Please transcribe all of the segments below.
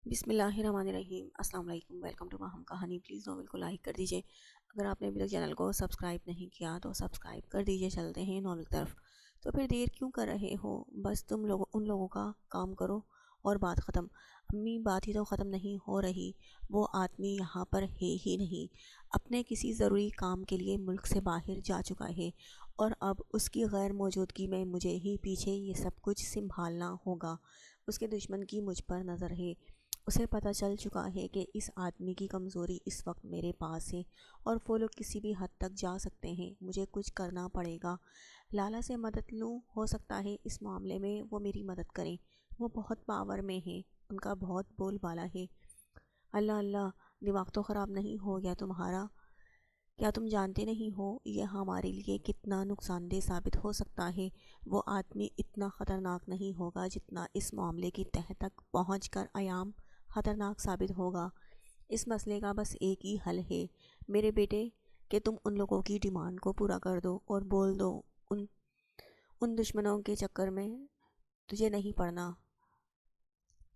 بسم اللہ الرحمن الرحیم۔ السلام علیکم، ویلکم ٹو ماہم کہانی۔ پلیز ناول کو لائک کر دیجئے۔ اگر آپ نے ابھی تک چینل کو سبسکرائب نہیں کیا تو سبسکرائب کر دیجئے۔ چلتے ہیں ناول کی طرف۔ تو پھر دیر کیوں کر رہے ہو؟ بس تم لوگ ان لوگوں کا کام کرو اور بات ختم۔ امی بات ہی تو ختم نہیں ہو رہی۔ وہ آدمی یہاں پر ہے ہی نہیں، اپنے کسی ضروری کام کے لیے ملک سے باہر جا چکا ہے، اور اب اس کی غیر موجودگی میں مجھے ہی پیچھے یہ سب کچھ سنبھالنا ہوگا۔ اس کے دشمن کی مجھ پر نظر ہے۔ اسے پتہ چل چکا ہے کہ اس آدمی کی کمزوری اس وقت میرے پاس ہے، اور وہ لوگ کسی بھی حد تک جا سکتے ہیں۔ مجھے کچھ کرنا پڑے گا۔ لالا سے مدد لوں، ہو سکتا ہے اس معاملے میں وہ میری مدد کریں۔ وہ بہت پاور میں ہیں، ان کا بہت بول بالا ہے۔ اللہ اللہ، دماغ تو خراب نہیں ہو گیا تمہارا؟ کیا تم جانتے نہیں ہو یہ ہمارے لیے کتنا نقصان دہ ثابت ہو سکتا ہے؟ وہ آدمی اتنا خطرناک نہیں ہوگا جتنا اس معاملے کی تہہ تک پہنچ کر عیام خطرناک ثابت ہوگا۔ اس مسئلے کا بس ایک ہی حل ہے میرے بیٹے، کہ تم ان لوگوں کی ڈیمانڈ کو پورا کر دو اور بول دو ان دشمنوں کے چکر میں تجھے نہیں پڑنا۔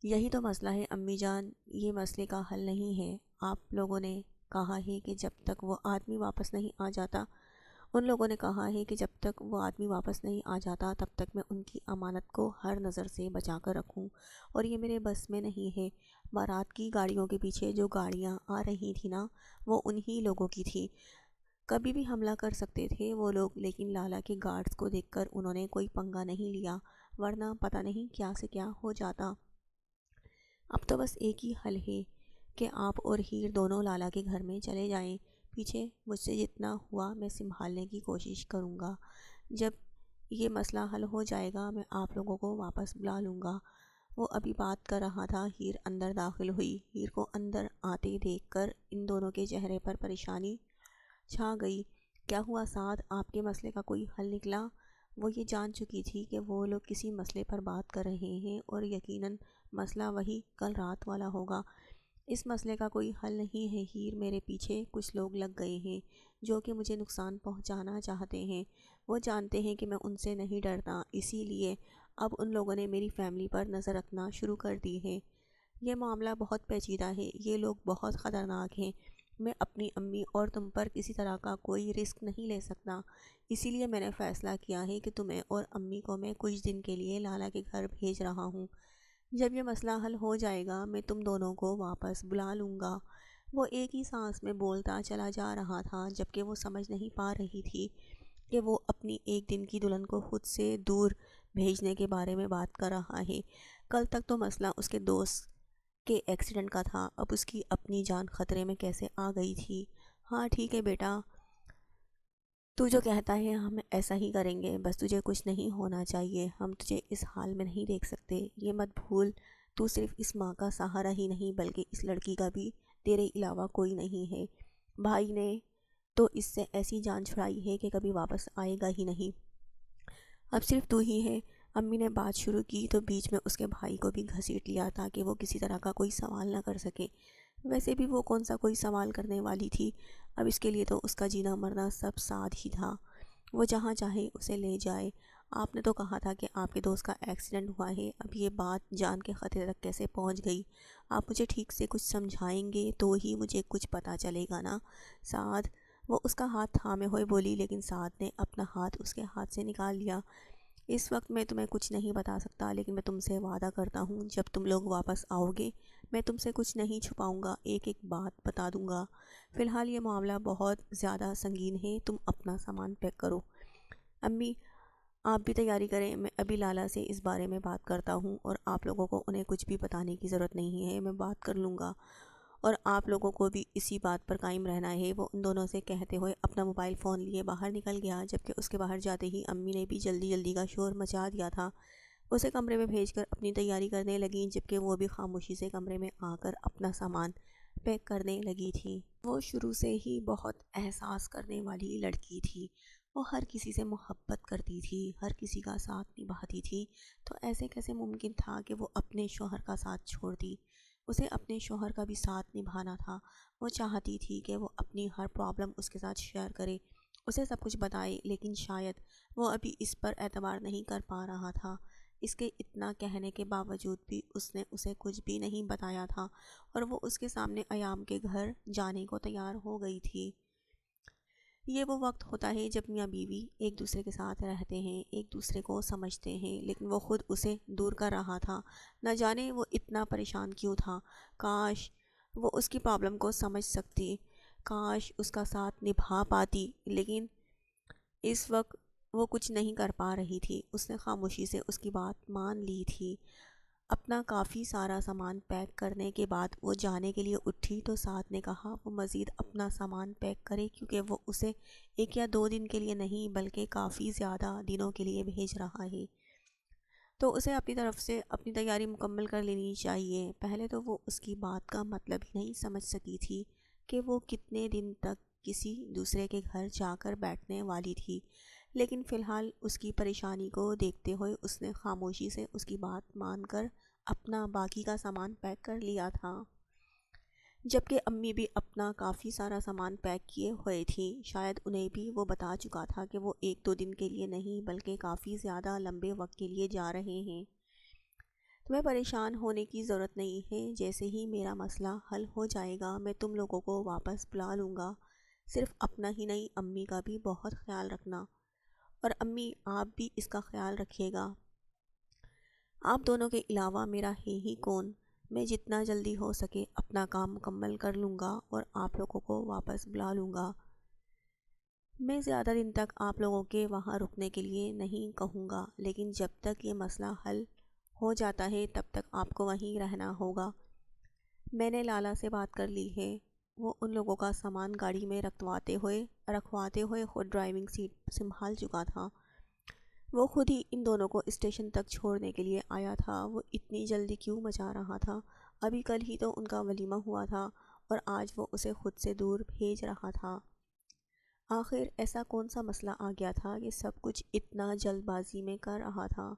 یہی تو مسئلہ ہے امی جان، یہ مسئلے کا حل نہیں ہے۔ آپ لوگوں نے کہا ہے کہ جب تک وہ آدمی واپس نہیں آ جاتا، ان لوگوں نے کہا ہے کہ جب تک وہ آدمی واپس نہیں آ جاتا تب تک میں ان کی امانت کو ہر نظر سے بچا کر رکھوں، اور یہ میرے بس میں نہیں ہے۔ بارات کی گاڑیوں کے پیچھے جو گاڑیاں آ رہی تھیں نا، وہ انہی لوگوں کی تھی۔ کبھی بھی حملہ کر سکتے تھے وہ لوگ، لیکن لالا کے گارڈز کو دیکھ کر انہوں نے کوئی پنگا نہیں لیا، ورنہ پتہ نہیں کیا سے کیا ہو جاتا۔ اب تو بس ایک ہی حل ہے کہ آپ اور ہیر دونوں لالا کے گھر میں چلے جائیں۔ پیچھے مجھ سے جتنا ہوا میں سنبھالنے کی کوشش کروں گا۔ جب یہ مسئلہ حل ہو جائے گا میں آپ لوگوں کو واپس بلا لوں گا۔ وہ ابھی بات کر رہا تھا، ہیر اندر داخل ہوئی۔ ہیر کو اندر آتے دیکھ کر ان دونوں کے چہرے پر پریشانی چھا گئی۔ کیا ہوا سعد، آپ کے مسئلے کا کوئی حل نکلا؟ وہ یہ جان چکی تھی کہ وہ لوگ کسی مسئلے پر بات کر رہے ہیں، اور یقیناً مسئلہ وہی کل رات والا ہوگا۔ اس مسئلے کا کوئی حل نہیں ہے ہیر، میرے پیچھے کچھ لوگ لگ گئے ہیں جو کہ مجھے نقصان پہنچانا چاہتے ہیں۔ وہ جانتے ہیں کہ میں ان سے نہیں ڈرتا، اسی لیے اب ان لوگوں نے میری فیملی پر نظر رکھنا شروع کر دی ہے۔ یہ معاملہ بہت پیچیدہ ہے، یہ لوگ بہت خطرناک ہیں۔ میں اپنی امی اور تم پر کسی طرح کا کوئی رسک نہیں لے سکتا، اسی لیے میں نے فیصلہ کیا ہے کہ تمہیں اور امی کو میں کچھ دن کے لیے لالا کے گھر بھیج رہا ہوں۔ جب یہ مسئلہ حل ہو جائے گا میں تم دونوں کو واپس بلا لوں گا۔ وہ ایک ہی سانس میں بولتا چلا جا رہا تھا، جبکہ وہ سمجھ نہیں پا رہی تھی کہ وہ اپنی ایک دن کی دلہن کو خود سے دور بھیجنے کے بارے میں بات کر رہا ہے۔ کل تک تو مسئلہ اس کے دوست کے ایکسیڈنٹ کا تھا، اب اس کی اپنی جان خطرے میں کیسے آ گئی تھی۔ ہاں ٹھیک ہے بیٹا، تو جو کہتا ہے ہم ایسا ہی کریں گے، بس تجھے کچھ نہیں ہونا چاہیے۔ ہم تجھے اس حال میں نہیں دیکھ سکتے، یہ مت بھول۔ تو صرف اس ماں کا سہارا ہی نہیں بلکہ اس لڑکی کا بھی تیرے علاوہ کوئی نہیں ہے۔ بھائی نے تو اس سے ایسی جان چھڑائی ہے کہ کبھی واپس آئے گا ہی نہیں، اب صرف تو ہی ہے۔ امی نے بات شروع کی تو بیچ میں اس کے بھائی کو بھی گھسیٹ لیا تاکہ وہ کسی طرح کا کوئی سوال نہ کر سکے۔ ویسے بھی وہ کون سا کوئی سوال کرنے والی تھی، اب اس کے لیے تو اس کا جینا مرنا سب ساتھ ہی تھا۔ وہ جہاں چاہے اسے لے جائے۔ آپ نے تو کہا تھا کہ آپ کے دوست کا ایکسیڈنٹ ہوا ہے، اب یہ بات جان کے خطرے تک کیسے پہنچ گئی؟ آپ مجھے ٹھیک سے کچھ سمجھائیں گے تو ہی مجھے کچھ پتہ چلے گا نا سعد۔ وہ اس کا ہاتھ تھامے ہوئے بولی، لیکن سعد نے اپنا ہاتھ اس کے ہاتھ سے نکال لیا۔ اس وقت میں تمہیں کچھ نہیں بتا سکتا، لیکن میں تم سے وعدہ کرتا ہوں جب تم لوگ واپس آؤ گے میں تم سے کچھ نہیں چھپاؤں گا، ایک ایک بات بتا دوں گا۔ فی الحال یہ معاملہ بہت زیادہ سنگین ہے، تم اپنا سامان پیک کرو۔ امی آپ بھی تیاری کریں، میں ابھی لالا سے اس بارے میں بات کرتا ہوں، اور آپ لوگوں کو انہیں کچھ بھی بتانے کی ضرورت نہیں ہے، میں بات کر لوں گا، اور آپ لوگوں کو بھی اسی بات پر قائم رہنا ہے۔ وہ ان دونوں سے کہتے ہوئے اپنا موبائل فون لیے باہر نکل گیا، جبکہ اس کے باہر جاتے ہی امی نے بھی جلدی جلدی کا شور مچا دیا تھا۔ اسے کمرے میں بھیج کر اپنی تیاری کرنے لگیں، جبکہ وہ بھی خاموشی سے کمرے میں آ کر اپنا سامان پیک کرنے لگی تھی۔ وہ شروع سے ہی بہت احساس کرنے والی لڑکی تھی، وہ ہر کسی سے محبت کرتی تھی، ہر کسی کا ساتھ نبھاتی تھی، تو ایسے کیسے ممکن تھا کہ وہ اپنے شوہر کا ساتھ چھوڑتی؟ اسے اپنے شوہر کا بھی ساتھ نبھانا تھا۔ وہ چاہتی تھی کہ وہ اپنی ہر پرابلم اس کے ساتھ شیئر کرے، اسے سب کچھ بتائے، لیکن شاید وہ ابھی اس پر اعتبار نہیں کر پا رہا تھا اس کے اتنا کہنے کے باوجود بھی اس نے اسے کچھ بھی نہیں بتایا تھا اور وہ اس کے سامنے ایام کے گھر جانے کو تیار ہو گئی تھی۔ یہ وہ وقت ہوتا ہے جب میاں بیوی ایک دوسرے کے ساتھ رہتے ہیں، ایک دوسرے کو سمجھتے ہیں، لیکن وہ خود اسے دور کر رہا تھا۔ نہ جانے وہ اتنا پریشان کیوں تھا۔ کاش وہ اس کی پرابلم کو سمجھ سکتی، کاش اس کا ساتھ نبھا پاتی، لیکن اس وقت وہ کچھ نہیں کر پا رہی تھی۔ اس نے خاموشی سے اس کی بات مان لی تھی۔ اپنا کافی سارا سامان پیک کرنے کے بعد وہ جانے کے لیے اٹھی تو سعد نے کہا وہ مزید اپنا سامان پیک کرے، کیونکہ وہ اسے 1 یا 2 دن کے لیے نہیں بلکہ کافی زیادہ دنوں کے لیے بھیج رہا ہے، تو اسے اپنی طرف سے اپنی تیاری مکمل کر لینی چاہیے۔ پہلے تو وہ اس کی بات کا مطلب ہی نہیں سمجھ سکی تھی کہ وہ کتنے دن تک کسی دوسرے کے گھر جا کر بیٹھنے والی تھی، لیکن فی الحال اس کی پریشانی کو دیکھتے ہوئے اس نے خاموشی سے اس کی بات مان کر اپنا باقی کا سامان پیک کر لیا تھا، جبکہ امی بھی اپنا کافی سارا سامان پیک کیے ہوئے تھیں۔ شاید انہیں بھی وہ بتا چکا تھا کہ وہ 1 2 دن کے لیے نہیں بلکہ کافی زیادہ لمبے وقت کے لیے جا رہے ہیں۔ تمہیں پریشان ہونے کی ضرورت نہیں ہے، جیسے ہی میرا مسئلہ حل ہو جائے گا میں تم لوگوں کو واپس بلا لوں گا، صرف اپنا ہی نہیں امی کا بھی بہت خیال رکھنا، اور امی آپ بھی اس کا خیال رکھیے گا، آپ دونوں کے علاوہ میرا ہے ہی کون۔ میں جتنا جلدی ہو سکے اپنا کام مکمل کر لوں گا اور آپ لوگوں کو واپس بلا لوں گا۔ میں زیادہ دن تک آپ لوگوں کے وہاں رکنے کے لیے نہیں کہوں گا، لیکن جب تک یہ مسئلہ حل ہو جاتا ہے تب تک آپ کو وہیں رہنا ہوگا۔ میں نے لالا سے بات کر لی ہے، وہ ان لوگوں کا سامان گاڑی میں رکھواتے ہوئے خود ڈرائیونگ سیٹ سنبھال چکا تھا۔ وہ خود ہی ان دونوں کو اسٹیشن تک چھوڑنے کے لیے آیا تھا۔ وہ اتنی جلدی کیوں مچا رہا تھا؟ ابھی کل ہی تو ان کا ولیمہ ہوا تھا اور آج وہ اسے خود سے دور بھیج رہا تھا۔ آخر ایسا کون سا مسئلہ آ گیا تھا کہ سب کچھ اتنا جلد بازی میں کر رہا تھا،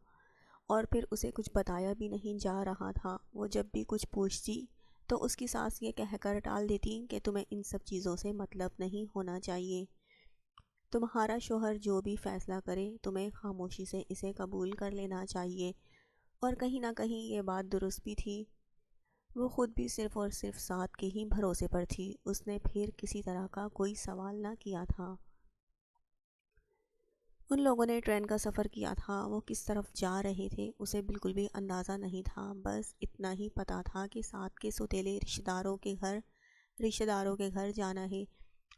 اور پھر اسے کچھ بتایا بھی نہیں جا رہا تھا۔ وہ جب بھی کچھ پوچھتی تو اس کی ساس یہ کہہ کر ٹال دیتی کہ تمہیں ان سب چیزوں سے مطلب نہیں ہونا چاہیے، تمہارا شوہر جو بھی فیصلہ کرے تمہیں خاموشی سے اسے قبول کر لینا چاہیے۔ اور کہیں نہ کہیں یہ بات درست بھی تھی۔ وہ خود بھی صرف اور صرف سعد کے ہی بھروسے پر تھی، اس نے پھر کسی طرح کا کوئی سوال نہ کیا تھا۔ ان لوگوں نے ٹرین کا سفر کیا تھا، وہ کس طرف جا رہے تھے اسے بالکل بھی اندازہ نہیں تھا، بس اتنا ہی پتہ تھا کہ سعد کے سوتیلے رشتہ داروں کے گھر جانا ہے۔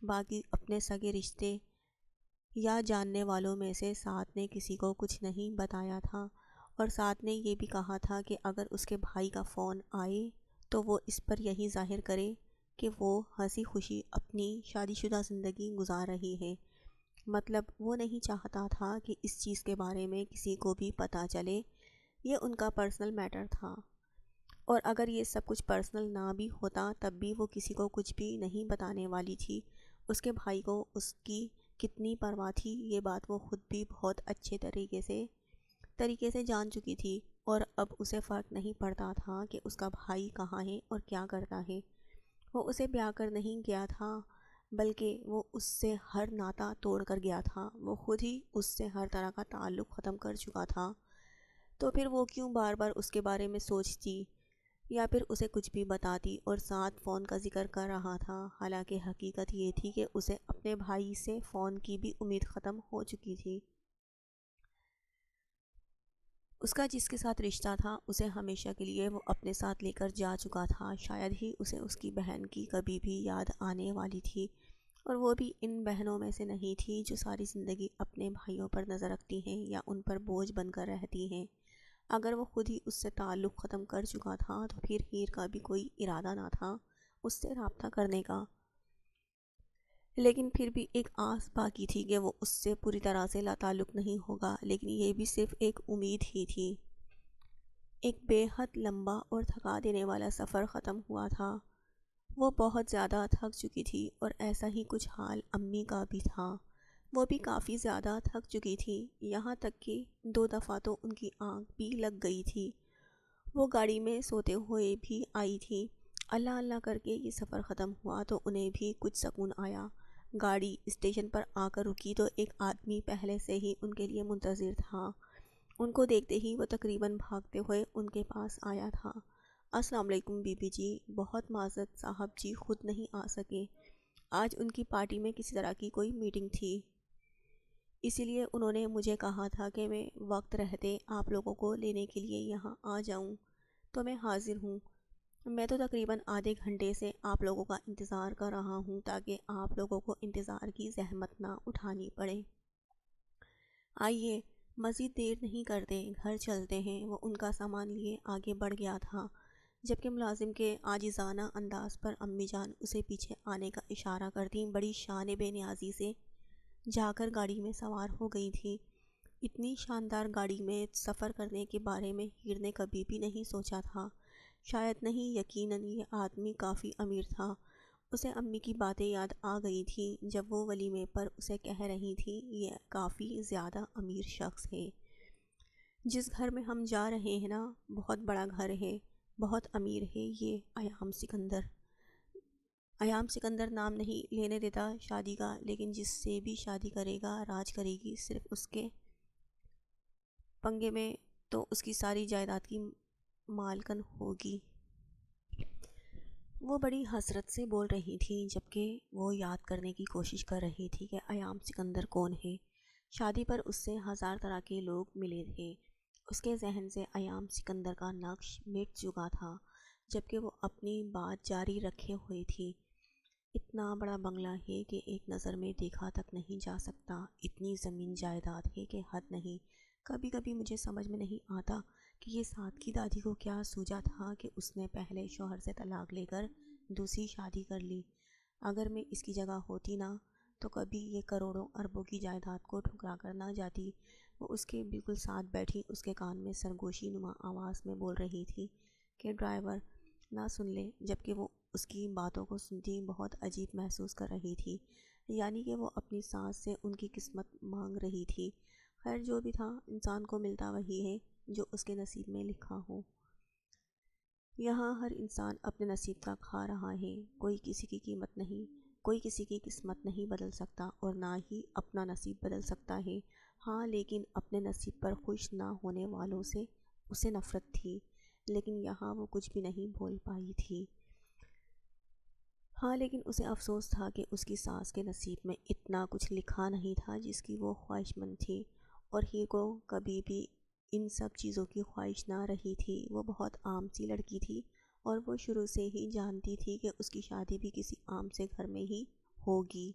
باقی اپنے سگے رشتے یا جاننے والوں میں سے سعد نے کسی کو کچھ نہیں بتایا تھا، اور سعد نے یہ بھی کہا تھا کہ اگر اس کے بھائی کا فون آئے تو وہ اس پر یہی ظاہر کرے کہ وہ ہنسی خوشی اپنی شادی شدہ زندگی گزار رہی ہے۔ مطلب وہ نہیں چاہتا تھا کہ اس چیز کے بارے میں کسی کو بھی پتہ چلے، یہ ان کا پرسنل میٹر تھا، اور اگر یہ سب کچھ پرسنل نہ بھی ہوتا تب بھی وہ کسی کو کچھ بھی نہیں بتانے والی تھی۔ اس کے بھائی کو اس کی کتنی پرواہ تھی یہ بات وہ خود بھی بہت اچھے طریقے سے جان چکی تھی، اور اب اسے فرق نہیں پڑتا تھا کہ اس کا بھائی کہاں ہے اور کیا کرتا ہے۔ وہ اسے بیاہ کر نہیں گیا تھا بلکہ وہ اس سے ہر ناطہ توڑ کر گیا تھا، وہ خود ہی اس سے ہر طرح کا تعلق ختم کر چکا تھا، تو پھر وہ کیوں بار بار اس کے بارے میں سوچتی یا پھر اسے کچھ بھی بتاتی۔ اور ساتھ فون کا ذکر کر رہا تھا، حالانکہ حقیقت یہ تھی کہ اسے اپنے بھائی سے فون کی بھی امید ختم ہو چکی تھی۔ اس کا جس کے ساتھ رشتہ تھا اسے ہمیشہ کے لیے وہ اپنے ساتھ لے کر جا چکا تھا، شاید ہی اسے اس کی بہن کی کبھی بھی یاد آنے والی تھی، اور وہ بھی ان بہنوں میں سے نہیں تھی جو ساری زندگی اپنے بھائیوں پر نظر رکھتی ہیں یا ان پر بوجھ بن کر رہتی ہیں۔ اگر وہ خود ہی اس سے تعلق ختم کر چکا تھا تو پھر ہیر کا بھی کوئی ارادہ نہ تھا اس سے رابطہ کرنے کا، لیکن پھر بھی ایک آس باقی تھی کہ وہ اس سے پوری طرح سے لا تعلق نہیں ہوگا، لیکن یہ بھی صرف ایک امید ہی تھی۔ ایک بے حد لمبا اور تھکا دینے والا سفر ختم ہوا تھا، وہ بہت زیادہ تھک چکی تھی، اور ایسا ہی کچھ حال امی کا بھی تھا، وہ بھی کافی زیادہ تھک چکی تھی، یہاں تک کہ 2 دفعہ تو ان کی آنکھ بھی لگ گئی تھی۔ وہ گاڑی میں سوتے ہوئے بھی آئی تھی۔ اللہ اللہ کر کے یہ سفر ختم ہوا تو انہیں بھی کچھ سکون آیا۔ گاڑی اسٹیشن پر آ کر رکی تو ایک آدمی پہلے سے ہی ان کے لیے منتظر تھا۔ ان کو دیکھتے ہی وہ تقریباً بھاگتے ہوئے ان کے پاس آیا تھا۔ السلام علیکم بی بی جی، بہت معذرت صاحب جی خود نہیں آ سکے، آج ان کی پارٹی میں کسی طرح کی کوئی میٹنگ تھی، اسی لیے انہوں نے مجھے کہا تھا کہ میں وقت رہتے آپ لوگوں کو لینے کے لیے یہاں آ جاؤں، تو میں حاضر ہوں۔ میں تو تقریباً آدھے گھنٹے سے آپ لوگوں کا انتظار کر رہا ہوں تاکہ آپ لوگوں کو انتظار کی زحمت نہ اٹھانی پڑے۔ آئیے مزید دیر نہیں کرتے، گھر چلتے ہیں۔ وہ ان کا سامان لیے آگے بڑھ گیا تھا، جبکہ ملازم کے عاجزانہ انداز پر امی جان اسے پیچھے آنے کا اشارہ کرتی بڑی شان بے نیازی سے جا کر گاڑی میں سوار ہو گئی تھی۔ اتنی شاندار گاڑی میں سفر کرنے کے بارے میں ہیر نے کبھی بھی نہیں سوچا تھا۔ شاید نہیں، یقیناً یہ آدمی کافی امیر تھا۔ اسے امی کی باتیں یاد آ گئی تھیں جب وہ ولیمے پر اسے کہہ رہی تھی یہ کافی زیادہ امیر شخص ہے۔ جس گھر میں ہم جا رہے ہیں نا، بہت بڑا گھر ہے، بہت امیر ہے یہ ایام سکندر۔ ایام سکندر نام نہیں لینے دیتا شادی کا، لیکن جس سے بھی شادی کرے گا راج کرے گی صرف اس کے پنگے میں، تو اس کی ساری جائیداد کی مالکن ہوگی۔ وہ بڑی حسرت سے بول رہی تھی جبکہ وہ یاد کرنے کی کوشش کر رہی تھی کہ ایام سکندر کون ہے۔ شادی پر اس سے ہزار طرح کے لوگ ملے تھے، اس کے ذہن سے ایام سکندر کا نقش مٹ چکا تھا، جبکہ وہ اپنی بات جاری رکھے ہوئی تھی۔ اتنا بڑا بنگلہ ہے کہ ایک نظر میں دیکھا تک نہیں جا سکتا، اتنی زمین جائیداد ہے کہ حد نہیں۔ کبھی کبھی مجھے سمجھ میں نہیں آتا کہ یہ سعد کی دادی کو کیا سوجا تھا کہ اس نے پہلے شوہر سے طلاق لے کر دوسری شادی کر لی۔ اگر میں اس کی جگہ ہوتی نا، تو کبھی یہ کروڑوں اربوں کی جائیداد کو ٹھکرا کر نہ جاتی۔ وہ اس کے بالکل ساتھ بیٹھی اس کے کان میں سرگوشی نما آواز میں بول رہی تھی کہ ڈرائیور نہ سن لے، جبکہ وہ اس کی باتوں کو سنتی بہت عجیب محسوس کر رہی تھی، یعنی کہ وہ اپنی سانس سے ان کی قسمت مانگ رہی تھی۔ خیر جو بھی تھا، انسان کو ملتا وہی ہے جو اس کے نصیب میں لکھا ہو۔ یہاں ہر انسان اپنے نصیب کا کھا رہا ہے، کوئی کسی کی قیمت نہیں، کوئی کسی کی قسمت نہیں بدل سکتا اور نہ ہی اپنا نصیب بدل سکتا ہے۔ ہاں لیکن اپنے نصیب پر خوش نہ ہونے والوں سے اسے نفرت تھی، لیکن یہاں وہ کچھ بھی نہیں بول پائی تھی۔ ہاں لیکن اسے افسوس تھا کہ اس کی ساس کے نصیب میں اتنا کچھ لکھا نہیں تھا جس کی وہ خواہش مند تھی، اور ہی کو کبھی بھی ان سب چیزوں کی خواہش نہ رہی تھی۔ وہ بہت عام سی لڑکی تھی اور وہ شروع سے ہی جانتی تھی کہ اس کی شادی بھی کسی عام سے گھر میں ہی ہوگی۔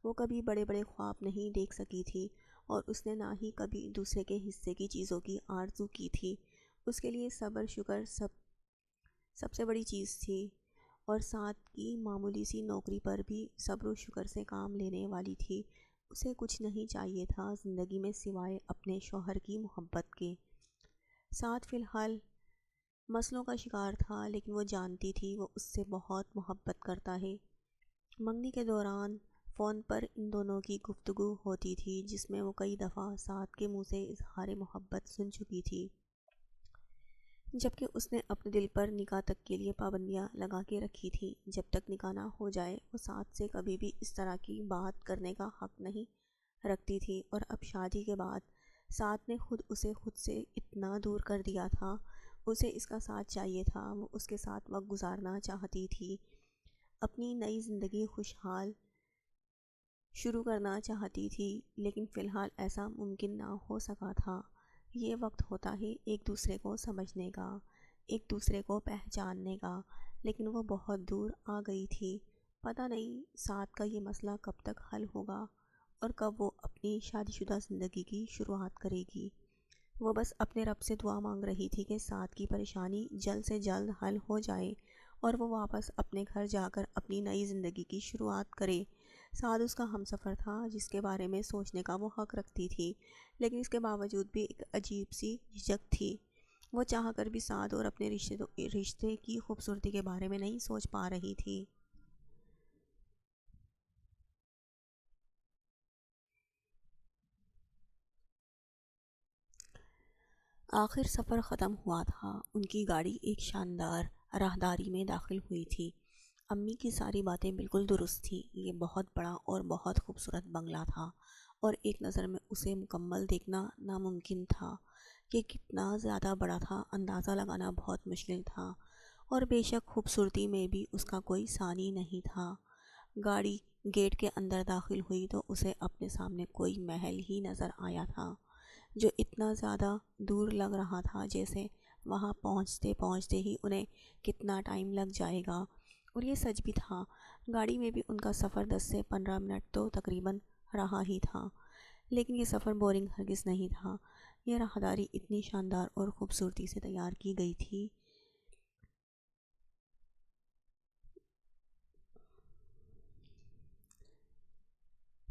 وہ کبھی بڑے بڑے خواب نہیں دیکھ سکی تھی، اور اس نے نہ ہی کبھی دوسرے کے حصے کی چیزوں کی آرزو کی تھی۔ اس کے لیے صبر شکر سب سے بڑی چیز تھی، اور ساتھ کی معمولی سی نوکری پر بھی صبر و شکر سے کام لینے والی تھی۔ اسے کچھ نہیں چاہیے تھا زندگی میں سوائے اپنے شوہر کی محبت کے۔ ساتھ فی الحال مسئلوں کا شکار تھا، لیکن وہ جانتی تھی وہ اس سے بہت محبت کرتا ہے۔ منگنی کے دوران فون پر ان دونوں کی گفتگو ہوتی تھی، جس میں وہ کئی دفعہ سعد کے منہ سے اظہار محبت سن چکی تھی، جبکہ اس نے اپنے دل پر نکاح تک کے لیے پابندیاں لگا کے رکھی تھی۔ جب تک نکاح نہ ہو جائے وہ سعد سے کبھی بھی اس طرح کی بات کرنے کا حق نہیں رکھتی تھی، اور اب شادی کے بعد سعد نے اسے خود سے اتنا دور کر دیا تھا۔ اسے اس کا ساتھ چاہیے تھا، وہ اس کے ساتھ وقت گزارنا چاہتی تھی، اپنی نئی زندگی خوشحال شروع کرنا چاہتی تھی، لیکن فی الحال ایسا ممکن نہ ہو سکا تھا۔ یہ وقت ہوتا ہے ایک دوسرے کو سمجھنے کا، ایک دوسرے کو پہچاننے کا، لیکن وہ بہت دور آ گئی تھی۔ پتہ نہیں سعد کا یہ مسئلہ کب تک حل ہوگا اور کب وہ اپنی شادی شدہ زندگی کی شروعات کرے گی۔ وہ بس اپنے رب سے دعا مانگ رہی تھی کہ سعد کی پریشانی جلد سے جلد حل ہو جائے اور وہ واپس اپنے گھر جا کر اپنی نئی زندگی کی شروعات کرے۔ سعد اس کا ہمسفر تھا جس کے بارے میں سوچنے کا وہ حق رکھتی تھی، لیکن اس کے باوجود بھی ایک عجیب سی جھجک تھی۔ وہ چاہ کر بھی سعد اور اپنے رشتے کی خوبصورتی کے بارے میں نہیں سوچ پا رہی تھی۔ آخر سفر ختم ہوا تھا، ان کی گاڑی ایک شاندار راہداری میں داخل ہوئی تھی۔ امی کی ساری باتیں بالکل درست تھیں، یہ بہت بڑا اور بہت خوبصورت بنگلہ تھا، اور ایک نظر میں اسے مکمل دیکھنا ناممکن تھا۔ یہ کتنا زیادہ بڑا تھا اندازہ لگانا بہت مشکل تھا، اور بے شک خوبصورتی میں بھی اس کا کوئی ثانی نہیں تھا۔ گاڑی گیٹ کے اندر داخل ہوئی تو اسے اپنے سامنے کوئی محل ہی نظر آیا تھا، جو اتنا زیادہ دور لگ رہا تھا جیسے وہاں پہنچتے پہنچتے ہی انہیں کتنا ٹائم لگ جائے گا۔ اور یہ سچ بھی تھا، گاڑی میں بھی ان کا سفر 10 سے 15 منٹ تو تقریباً رہا ہی تھا، لیکن یہ سفر بورنگ ہرگز نہیں تھا۔ یہ راہداری اتنی شاندار اور خوبصورتی سے تیار کی گئی تھی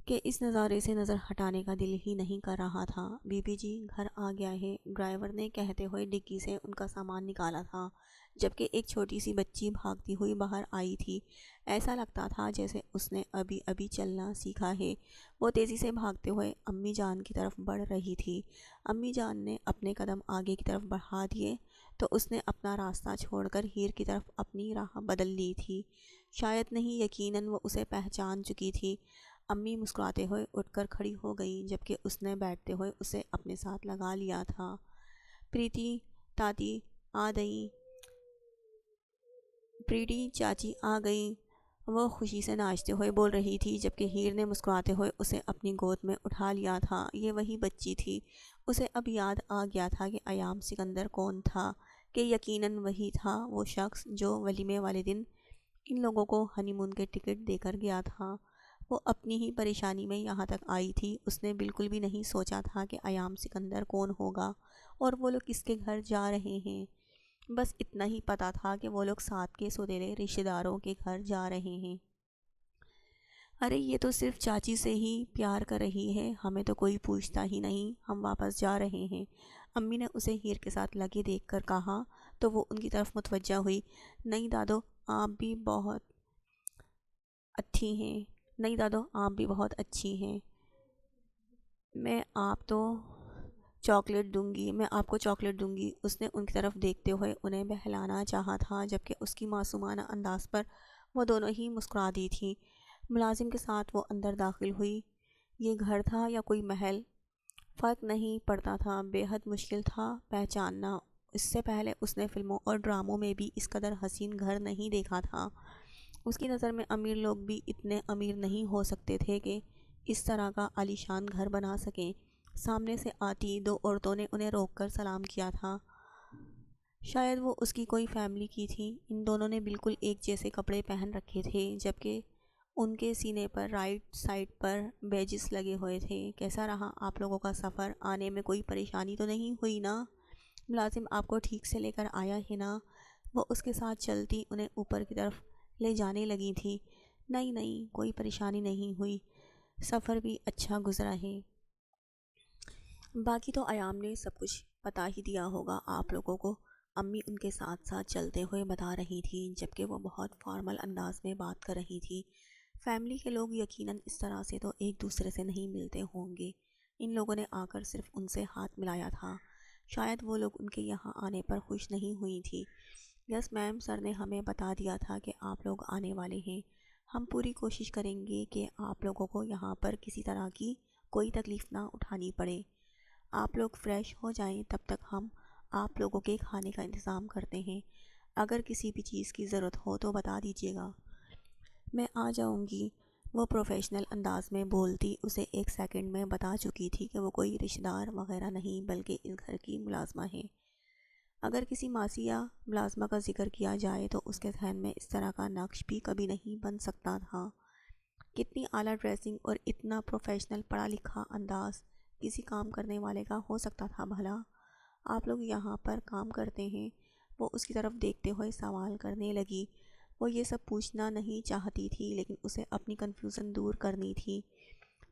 کہ اس نظارے سے نظر ہٹانے کا دل ہی نہیں کر رہا تھا۔ بی بی جی گھر آ گیا ہے، ڈرائیور نے کہتے ہوئے ڈگی سے ان کا سامان نکالا تھا، جبکہ ایک چھوٹی سی بچی بھاگتی ہوئی باہر آئی تھی۔ ایسا لگتا تھا جیسے اس نے ابھی ابھی چلنا سیکھا ہے۔ وہ تیزی سے بھاگتے ہوئے امی جان کی طرف بڑھ رہی تھی۔ امی جان نے اپنے قدم آگے کی طرف بڑھا دیے تو اس نے اپنا راستہ چھوڑ کر ہیر کی طرف اپنی راہ بدل لی تھی۔ شاید نہیں، یقیناً وہ اسے پہچان چکی تھی۔ امی مسکراتے ہوئے اٹھ کر کھڑی ہو گئیں، جبکہ اس نے بیٹھتے ہوئے اسے اپنے ساتھ لگا لیا تھا۔ پریتی تاتی آ گئیں، پریٹی چاچی آ گئیں، وہ خوشی سے ناچتے ہوئے بول رہی تھی، جبکہ ہیر نے مسکراتے ہوئے اسے اپنی گود میں اٹھا لیا تھا۔ یہ وہی بچی تھی۔ اسے اب یاد آ گیا تھا کہ ایام سکندر کون تھا، کہ یقیناً وہی تھا وہ شخص جو ولیمے والے دن ان لوگوں کو ہنی مون کے ٹکٹ دے کر گیا تھا۔ وہ اپنی ہی پریشانی میں یہاں تک آئی تھی۔ اس نے بالکل بھی نہیں سوچا تھا کہ ایام سکندر کون ہوگا اور وہ لوگ کس کے گھر جا رہے ہیں۔ بس اتنا ہی پتا تھا کہ وہ لوگ ساتھ کے سوتیلے رشتہ داروں کے گھر جا رہے ہیں۔ ارے یہ تو صرف چاچی سے ہی پیار کر رہی ہے، ہمیں تو کوئی پوچھتا ہی نہیں، ہم واپس جا رہے ہیں۔ امی نے اسے ہیر کے ساتھ لگے دیکھ کر کہا تو وہ ان کی طرف متوجہ ہوئی۔ نہیں دادو، آپ بھی بہت اچھی ہیں، نہیں دادو آپ بھی بہت اچھی ہیں، میں آپ کو چاکلیٹ دوں گی۔ اس نے ان کی طرف دیکھتے ہوئے انہیں بہلانا چاہا تھا، جبکہ اس کی معصومانہ انداز پر وہ دونوں ہی مسکرا دی تھیں۔ ملازم کے ساتھ وہ اندر داخل ہوئی۔ یہ گھر تھا یا کوئی محل، فرق نہیں پڑتا تھا، بے حد مشکل تھا پہچاننا۔ اس سے پہلے اس نے فلموں اور ڈراموں میں بھی اس قدر حسین گھر نہیں دیکھا تھا۔ اس کی نظر میں امیر لوگ بھی اتنے امیر نہیں ہو سکتے تھے کہ اس طرح کا عالیشان گھر بنا سکیں۔ سامنے سے آتی دو عورتوں نے انہیں روک کر سلام کیا تھا۔ شاید وہ اس کی کوئی فیملی کی تھیں۔ ان دونوں نے بالکل ایک جیسے کپڑے پہن رکھے تھے، جبکہ ان کے سینے پر رائٹ سائڈ پر بیجز لگے ہوئے تھے۔ کیسا رہا آپ لوگوں کا سفر؟ آنے میں کوئی پریشانی تو نہیں ہوئی نا؟ ملازم آپ کو ٹھیک سے لے کر آیا ہے نا؟ وہ اس کے ساتھ چلتی انہیں اوپر کی طرف لے جانے لگی تھی۔ نہیں نہیں، کوئی پریشانی نہیں ہوئی، سفر بھی اچھا گزرا ہے۔ باقی تو ایام نے سب کچھ بتا ہی دیا ہوگا آپ لوگوں کو، امی ان کے ساتھ ساتھ چلتے ہوئے بتا رہی تھی، جبکہ وہ بہت فارمل انداز میں بات کر رہی تھی۔ فیملی کے لوگ یقیناً اس طرح سے تو ایک دوسرے سے نہیں ملتے ہوں گے۔ ان لوگوں نے آ کر صرف ان سے ہاتھ ملایا تھا، شاید وہ لوگ ان کے یہاں آنے پر خوش نہیں ہوئی تھی۔ یس میم، سر نے ہمیں بتا دیا تھا کہ آپ لوگ آنے والے ہیں۔ ہم پوری کوشش کریں گے کہ آپ لوگوں کو یہاں پر کسی طرح کی کوئی تکلیف نہ اٹھانی پڑے۔ آپ لوگ فریش ہو جائیں، تب تک ہم آپ لوگوں کے کھانے کا انتظام کرتے ہیں۔ اگر کسی بھی چیز کی ضرورت ہو تو بتا دیجیے گا۔ میں آ جاؤں گی، وہ پروفیشنل انداز میں بولتی اسے ایک سیکنڈ میں بتا چکی تھی کہ وہ کوئی رشتہ دار وغیرہ نہیں بلکہ اس گھر کی ملازمہ ہے۔ اگر کسی ماسی یا ملازمہ کا ذکر کیا جائے تو اس کے ذہن میں اس طرح کا نقش بھی کبھی نہیں بن سکتا تھا۔ کتنی اعلیٰ ڈریسنگ اور اتنا پروفیشنل پڑھا لکھا انداز کسی کام کرنے والے کا ہو سکتا تھا بھلا؟ آپ لوگ یہاں پر کام کرتے ہیں؟ وہ اس کی طرف دیکھتے ہوئے سوال کرنے لگی۔ وہ یہ سب پوچھنا نہیں چاہتی تھی، لیکن اسے اپنی کنفیوژن دور کرنی تھی۔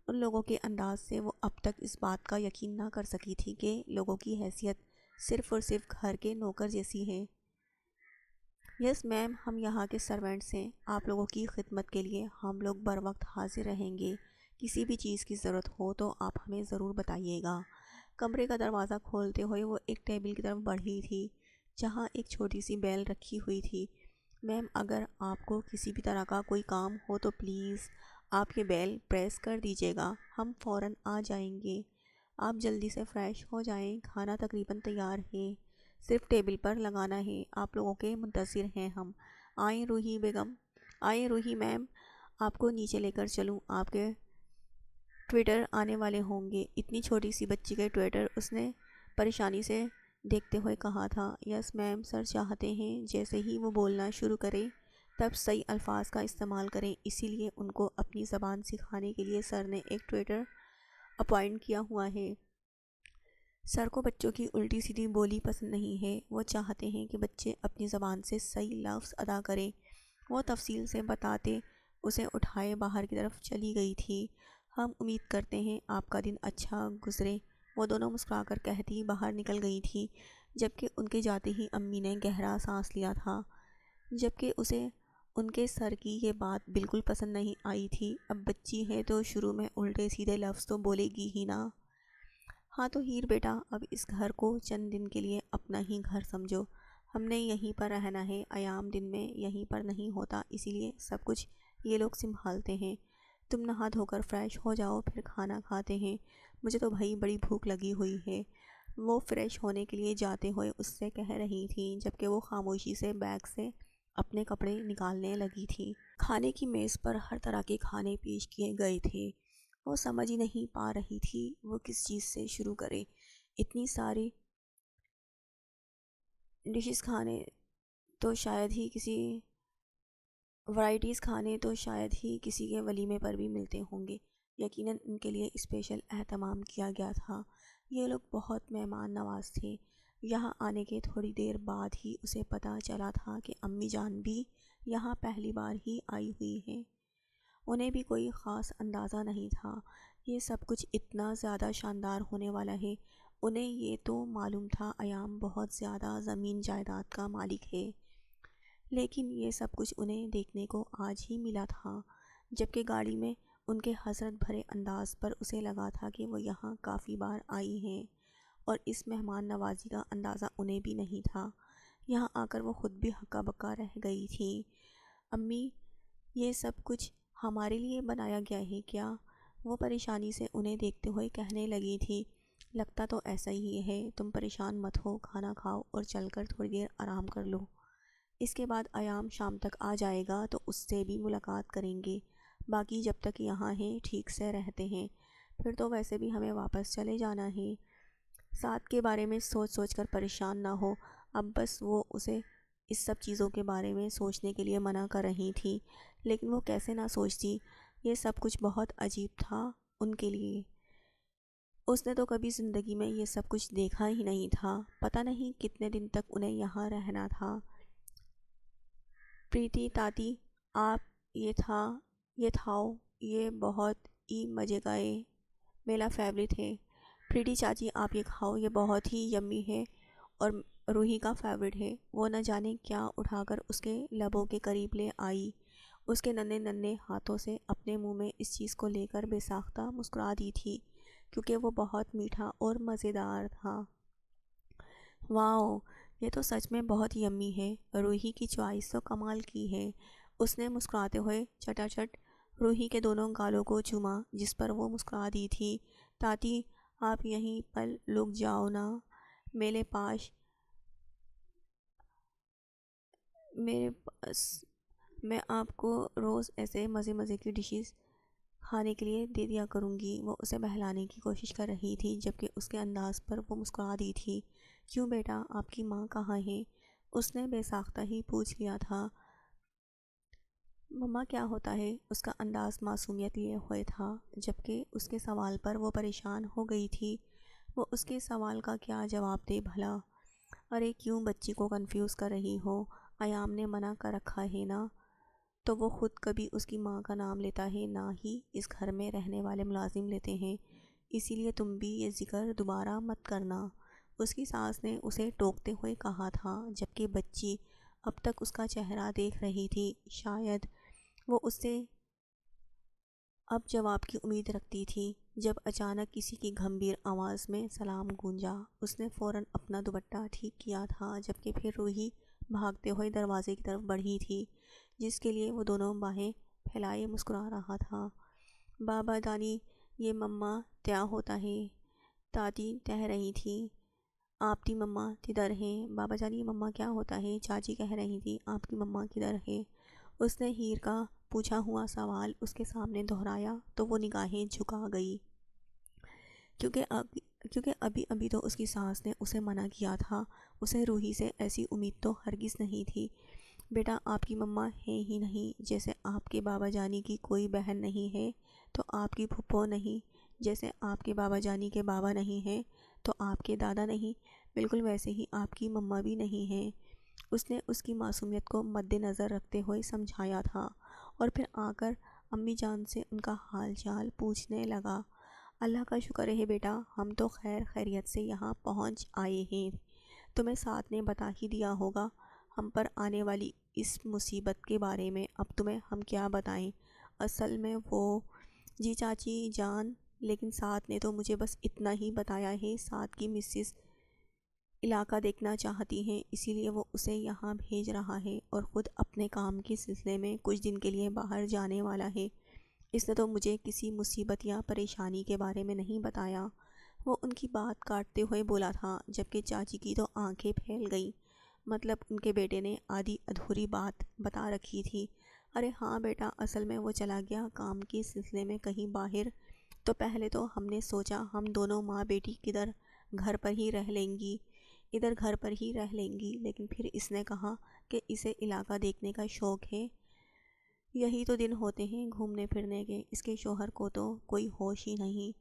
ان لوگوں کے انداز سے وہ اب تک اس بات کا یقین نہ کر سکی تھی کہ لوگوں کی حیثیت صرف اور صرف گھر کے نوکر جیسی ہے۔ یس میم، ہم یہاں کے سرونٹس ہیں، آپ لوگوں کی خدمت کے لیے ہم لوگ بر وقت حاضر رہیں گے۔ کسی بھی چیز کی ضرورت ہو تو آپ ہمیں ضرور بتائیے گا۔ کمرے کا دروازہ کھولتے ہوئے وہ ایک ٹیبل کی طرف بڑھی تھی، جہاں ایک چھوٹی سی بیل رکھی ہوئی تھی۔ میم، اگر آپ کو کسی بھی طرح کا کوئی کام ہو تو پلیز آپ یہ بیل پریس کر دیجیے گا، ہم فوراً آ جائیں گے۔ آپ جلدی سے فریش ہو جائیں، کھانا تقریباً تیار ہے، صرف ٹیبل پر لگانا ہے، آپ لوگوں کے منتظر ہیں ہم۔ آئیں روحی بیگم، آئیں روحی میم، آپ کو نیچے لے کر چلوں، آپ کے ٹویٹر آنے والے ہوں گے۔ اتنی چھوٹی سی بچی کے ٹویٹر، اس نے پریشانی سے دیکھتے ہوئے کہا تھا۔ یس میم، سر چاہتے ہیں جیسے ہی وہ بولنا شروع کریں تب صحیح الفاظ کا استعمال کریں، اسی لیے ان کو اپنی زبان سکھانے کے لیے سر نے ایک ٹویٹر اپوائنٹ کیا ہوا ہے۔ سر کو بچوں کی الٹی سیدھی بولی پسند نہیں ہے، وہ چاہتے ہیں کہ بچے اپنی زبان سے صحیح لفظ ادا کریں۔ وہ تفصیل سے بتاتے اسے اٹھائے باہر کی طرف چلی گئی تھی۔ ہم امید کرتے ہیں آپ کا دن اچھا گزرے، وہ دونوں مسکرا کر کہتی باہر نکل گئی تھی، جبکہ ان کے جاتے ہی امی نے گہرا سانس لیا تھا، جبکہ اسے ان کے سر کی یہ بات بالکل پسند نہیں آئی تھی۔ اب بچی ہے تو شروع میں الٹے سیدھے لفظ تو بولے گی ہی نا۔ ہاں تو ہیر بیٹا، اب اس گھر کو چند دن کے لیے اپنا ہی گھر سمجھو، ہم نے یہیں پر رہنا ہے، ایام دن میں یہیں پر نہیں ہوتا، اسی لیے سب کچھ یہ لوگ سنبھالتے ہیں۔ تم نہا دھو کر فریش ہو جاؤ، پھر کھانا کھاتے ہیں، مجھے تو بھائی بڑی بھوک لگی ہوئی ہے، وہ فریش ہونے کے لیے جاتے ہوئے اس سے کہہ رہی تھی، جبکہ وہ خاموشی سے بیگ سے اپنے کپڑے نکالنے لگی تھی۔ کھانے کی میز پر ہر طرح کے کھانے پیش کیے گئے تھے، وہ سمجھ ہی نہیں پا رہی تھی وہ کس چیز سے شروع کرے۔ اتنی ساری ڈشز کھانے تو شاید ہی کسی ورائٹیز کھانے تو شاید ہی کسی کے ولیمے پر بھی ملتے ہوں گے، یقیناً ان کے لیے اسپیشل اہتمام کیا گیا تھا۔ یہ لوگ بہت مہمان نواز تھے۔ یہاں آنے کے تھوڑی دیر بعد ہی اسے پتہ چلا تھا کہ امی جان بھی یہاں پہلی بار ہی آئی ہوئی ہیں۔ انہیں بھی کوئی خاص اندازہ نہیں تھا یہ سب کچھ اتنا زیادہ شاندار ہونے والا ہے۔ انہیں یہ تو معلوم تھا ایام بہت زیادہ زمین جائیداد کا مالک ہے، لیکن یہ سب کچھ انہیں دیکھنے کو آج ہی ملا تھا، جبکہ گاڑی میں ان کے حسرت بھرے انداز پر اسے لگا تھا کہ وہ یہاں کافی بار آئی ہیں، اور اس مہمان نوازی کا اندازہ انہیں بھی نہیں تھا۔ یہاں آ کر وہ خود بھی ہکا بکا رہ گئی تھی۔ امی، یہ سب کچھ ہمارے لیے بنایا گیا ہے کیا؟ وہ پریشانی سے انہیں دیکھتے ہوئے کہنے لگی تھی۔ لگتا تو ایسا ہی ہے، تم پریشان مت ہو، کھانا کھاؤ اور چل کر تھوڑی دیر آرام کر لو، اس کے بعد ایام شام تک آ جائے گا تو اس سے بھی ملاقات کریں گے، باقی جب تک یہاں ہیں ٹھیک سے رہتے ہیں، پھر تو ویسے بھی ہمیں واپس چلے جانا ہے۔ ساتھ کے بارے میں سوچ سوچ کر پریشان نہ ہو۔ اب بس وہ اسے اس سب چیزوں کے بارے میں سوچنے کے لیے منع کر رہی تھی، لیکن وہ کیسے نہ سوچتی، یہ سب کچھ بہت عجیب تھا ان کے لیے۔ اس نے تو کبھی زندگی میں یہ سب کچھ دیکھا ہی نہیں تھا، پتہ نہیں کتنے دن تک انہیں یہاں رہنا تھا۔ پریتی تاتی، آپ یہ تھاؤ، یہ بہت ہی مزے کا ہے، میرا فیوریٹ ہے۔ پریتی چاچی، آپ یہ کھاؤ، یہ بہت ہی یمی ہے اور روحی کا فیوریٹ ہے۔ وہ نہ جانے کیا اٹھا کر اس کے لبوں کے قریب لے آئی، اس کے ننھے ننھے ہاتھوں سے اپنے منہ میں اس چیز کو لے کر بے ساختہ مسکرا دی تھی، کیونکہ وہ بہت میٹھا اور مزیدار تھا۔ واؤ، یہ تو سچ میں بہت یمی ہے، روحی کی چوائس تو کمال کی ہے۔ اس نے مسکراتے ہوئے چٹا چٹ روحی کے دونوں گالوں کو چوما جس پر وہ مسکرا دی تھی۔ تاتی، آپ یہیں پر رک جاؤ نا، میرے پاس میں آپ کو روز ایسے مزے کی ڈشز کھانے کے لیے دے دیا کروں گی۔ وہ اسے بہلانے کی کوشش کر رہی تھی، جبکہ اس کے انداز پر وہ مسکرا دی تھی۔ کیوں بیٹا، آپ کی ماں کہاں ہے؟ اس نے بے ساختہ ہی پوچھ لیا تھا۔ مما کیا ہوتا ہے؟ اس کا انداز معصومیت لیے ہوئے تھا، جبکہ اس کے سوال پر وہ پریشان ہو گئی تھی۔ وہ اس کے سوال کا کیا جواب دے بھلا؟ ارے کیوں بچی کو کنفیوز کر رہی ہو؟ ایام نے منع کر رکھا ہے نا، تو وہ خود کبھی اس کی ماں کا نام لیتا ہے، نہ ہی اس گھر میں رہنے والے ملازم لیتے ہیں، اسی لیے تم بھی یہ ذکر دوبارہ مت کرنا، اس کی ساس نے اسے ٹوکتے ہوئے کہا تھا، جبکہ بچی اب تک اس کا چہرہ دیکھ رہی تھی۔ شاید وہ اس سے اب جواب کی امید رکھتی تھی، جب اچانک کسی کی گمبھیر آواز میں سلام گونجا۔ اس نے فوراً اپنا دوپٹہ ٹھیک کیا تھا، جبکہ پھر روحی بھاگتے ہوئے دروازے کی طرف بڑھی تھی، جس کے لیے وہ دونوں باہیں پھیلائے مسکرا رہا تھا۔ بابا دانی، یہ مما تیا ہوتا ہے، دادی کہہ رہی تھی آپ کی مما کدھر ہیں؟ بابا جان یہ مما کیا ہوتا ہے؟ چاچی کہہ رہی تھی آپ کی مما کدھر ہے؟ اس نے ہیر کا پوچھا ہوا سوال اس کے سامنے دہرایا تو وہ نگاہیں جھکا گئی، کیونکہ ابھی تو اس کی ساس نے اسے منع کیا تھا۔ اسے روحی سے ایسی امید تو ہرگز نہیں تھی۔ بیٹا آپ کی مما ہے ہی نہیں، جیسے آپ کے بابا جانی کی کوئی بہن نہیں ہے تو آپ کی پھپھو نہیں، جیسے آپ کے بابا جانی کے بابا نہیں ہیں تو آپ کے دادا نہیں، بالکل ویسے ہی آپ کی مما بھی نہیں ہیں۔ اس نے اس کی معصومیت کو مد نظر رکھتے ہوئے سمجھایا تھا، اور پھر آ کر امی جان سے ان کا حال چال پوچھنے لگا۔ اللہ کا شکر ہے بیٹا، ہم تو خیر خیریت سے یہاں پہنچ آئے ہیں۔ تمہیں ساتھ نے بتا ہی دیا ہوگا ہم پر آنے والی اس مصیبت کے بارے میں، اب تمہیں ہم کیا بتائیں؟ اصل میں وہ جی چاچی جان، لیکن ساتھ نے تو مجھے بس اتنا ہی بتایا ہے، ساتھ کی مسز علاقہ دیکھنا چاہتی ہیں، اسی لیے وہ اسے یہاں بھیج رہا ہے اور خود اپنے کام کے سلسلے میں کچھ دن کے لیے باہر جانے والا ہے۔ اس نے تو مجھے کسی مصیبت یا پریشانی کے بارے میں نہیں بتایا۔ وہ ان کی بات کاٹتے ہوئے بولا تھا، جبکہ چاچی کی تو آنکھیں پھیل گئیں۔ مطلب ان کے بیٹے نے آدھی ادھوری بات بتا رکھی تھی۔ ارے ہاں بیٹا، اصل میں وہ چلا گیا کام کے سلسلے میں کہیں باہر، تو پہلے تو ہم نے سوچا ہم دونوں ماں بیٹی کدھر گھر پر ہی رہ لیں گی، ادھر گھر پر ہی رہ لیں گی، لیکن پھر اس نے کہا کہ اسے علاقہ دیکھنے کا شوق ہے، یہی تو دن ہوتے ہیں گھومنے پھرنے کے، اس کے شوہر کو تو کوئی ہوش ہی نہیں،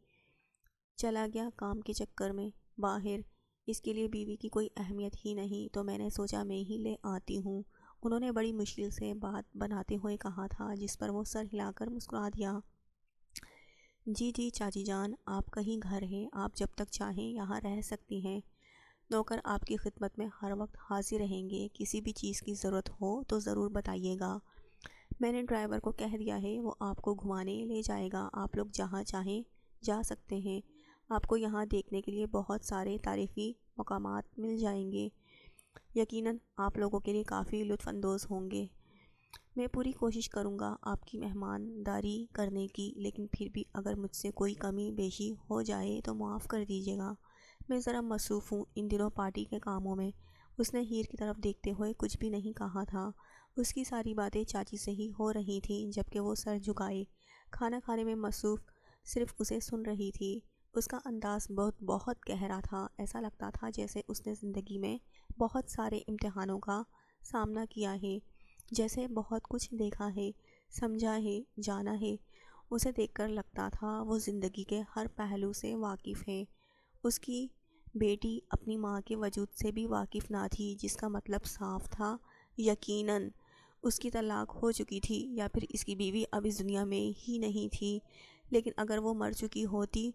چلا گیا کام کے چکر میں باہر، اس کے لیے بیوی کی کوئی اہمیت ہی نہیں، تو میں نے سوچا میں ہی لے آتی ہوں۔ انہوں نے بڑی مشکل سے بات بناتے ہوئے کہا تھا، جس پر وہ سر ہلا کر مسکرا دیا۔ جی جی چاچی جان، آپ کہیں گھر ہیں، آپ جب تک چاہیں یہاں رہ سکتی ہیں، نوکر آپ کی خدمت میں ہر وقت حاضر رہیں گے، کسی بھی چیز کی ضرورت ہو تو ضرور بتائیے گا۔ میں نے ڈرائیور کو کہہ دیا ہے، وہ آپ کو گھمانے لے جائے گا، آپ لوگ جہاں چاہیں جا سکتے ہیں، آپ کو یہاں دیکھنے کے لیے بہت سارے تاریخی مقامات مل جائیں گے، یقیناً آپ لوگوں کے لیے کافی لطف اندوز ہوں گے۔ میں پوری کوشش کروں گا آپ کی مہمانداری کرنے کی، لیکن پھر بھی اگر مجھ سے کوئی کمی بیشی ہو جائے تو معاف کر دیجیے گا، میں ذرا مصروف ہوں ان دنوں پارٹی کے کاموں میں۔ اس نے ہیر کی طرف دیکھتے ہوئے کچھ بھی نہیں کہا تھا۔ اس کی ساری باتیں چاچی سے ہی ہو رہی تھیں، جبکہ وہ سر جھکائے کھانا کھانے میں مصروف صرف اسے سن رہی تھی۔ اس کا انداز بہت گہرا تھا، ایسا لگتا تھا جیسے اس نے زندگی میں بہت سارے امتحانوں کا سامنا کیا ہے، جیسے بہت کچھ دیکھا ہے، سمجھا ہے، جانا ہے۔ اسے دیکھ کر لگتا تھا وہ زندگی کے ہر پہلو سے واقف ہے۔ اس کی بیٹی اپنی ماں کے وجود سے بھی واقف نہ تھی، جس کا مطلب صاف تھا، یقیناً اس کی طلاق ہو چکی تھی، یا پھر اس کی بیوی اب اس دنیا میں ہی نہیں تھی۔ لیکن اگر وہ مر چکی ہوتی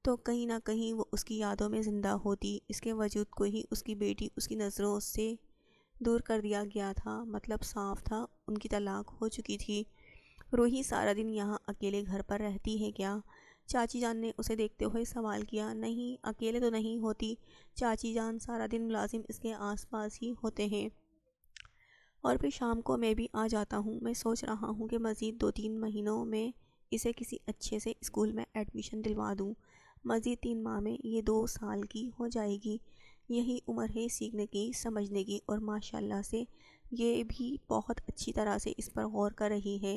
تو کہیں نہ کہیں وہ اس کی یادوں میں زندہ ہوتی۔ اس کے وجود کو ہی اس کی بیٹی اس کی نظروں سے دور کر دیا گیا تھا، مطلب صاف تھا، ان کی طلاق ہو چکی تھی۔ روحی سارا دن یہاں اکیلے گھر پر رہتی ہے کیا؟ چاچی جان نے اسے دیکھتے ہوئے سوال کیا۔ نہیں، اکیلے تو نہیں ہوتی، چاچی جان سارا دن ملازم اس کے آس پاس ہی ہوتے ہیں، اور پھر شام کو میں بھی آ جاتا ہوں۔ میں سوچ رہا ہوں کہ مزید 2-3 مہینوں میں اسے کسی اچھے سے اسکول میں ایڈمیشن دلوا دوں، مزید 3 ماہ میں یہ 2 سال کی ہو جائے گی۔ یہی عمر ہے سیکھنے کی، سمجھنے کی، اور ماشاءاللہ سے یہ بھی بہت اچھی طرح سے اس پر غور کر رہی ہے۔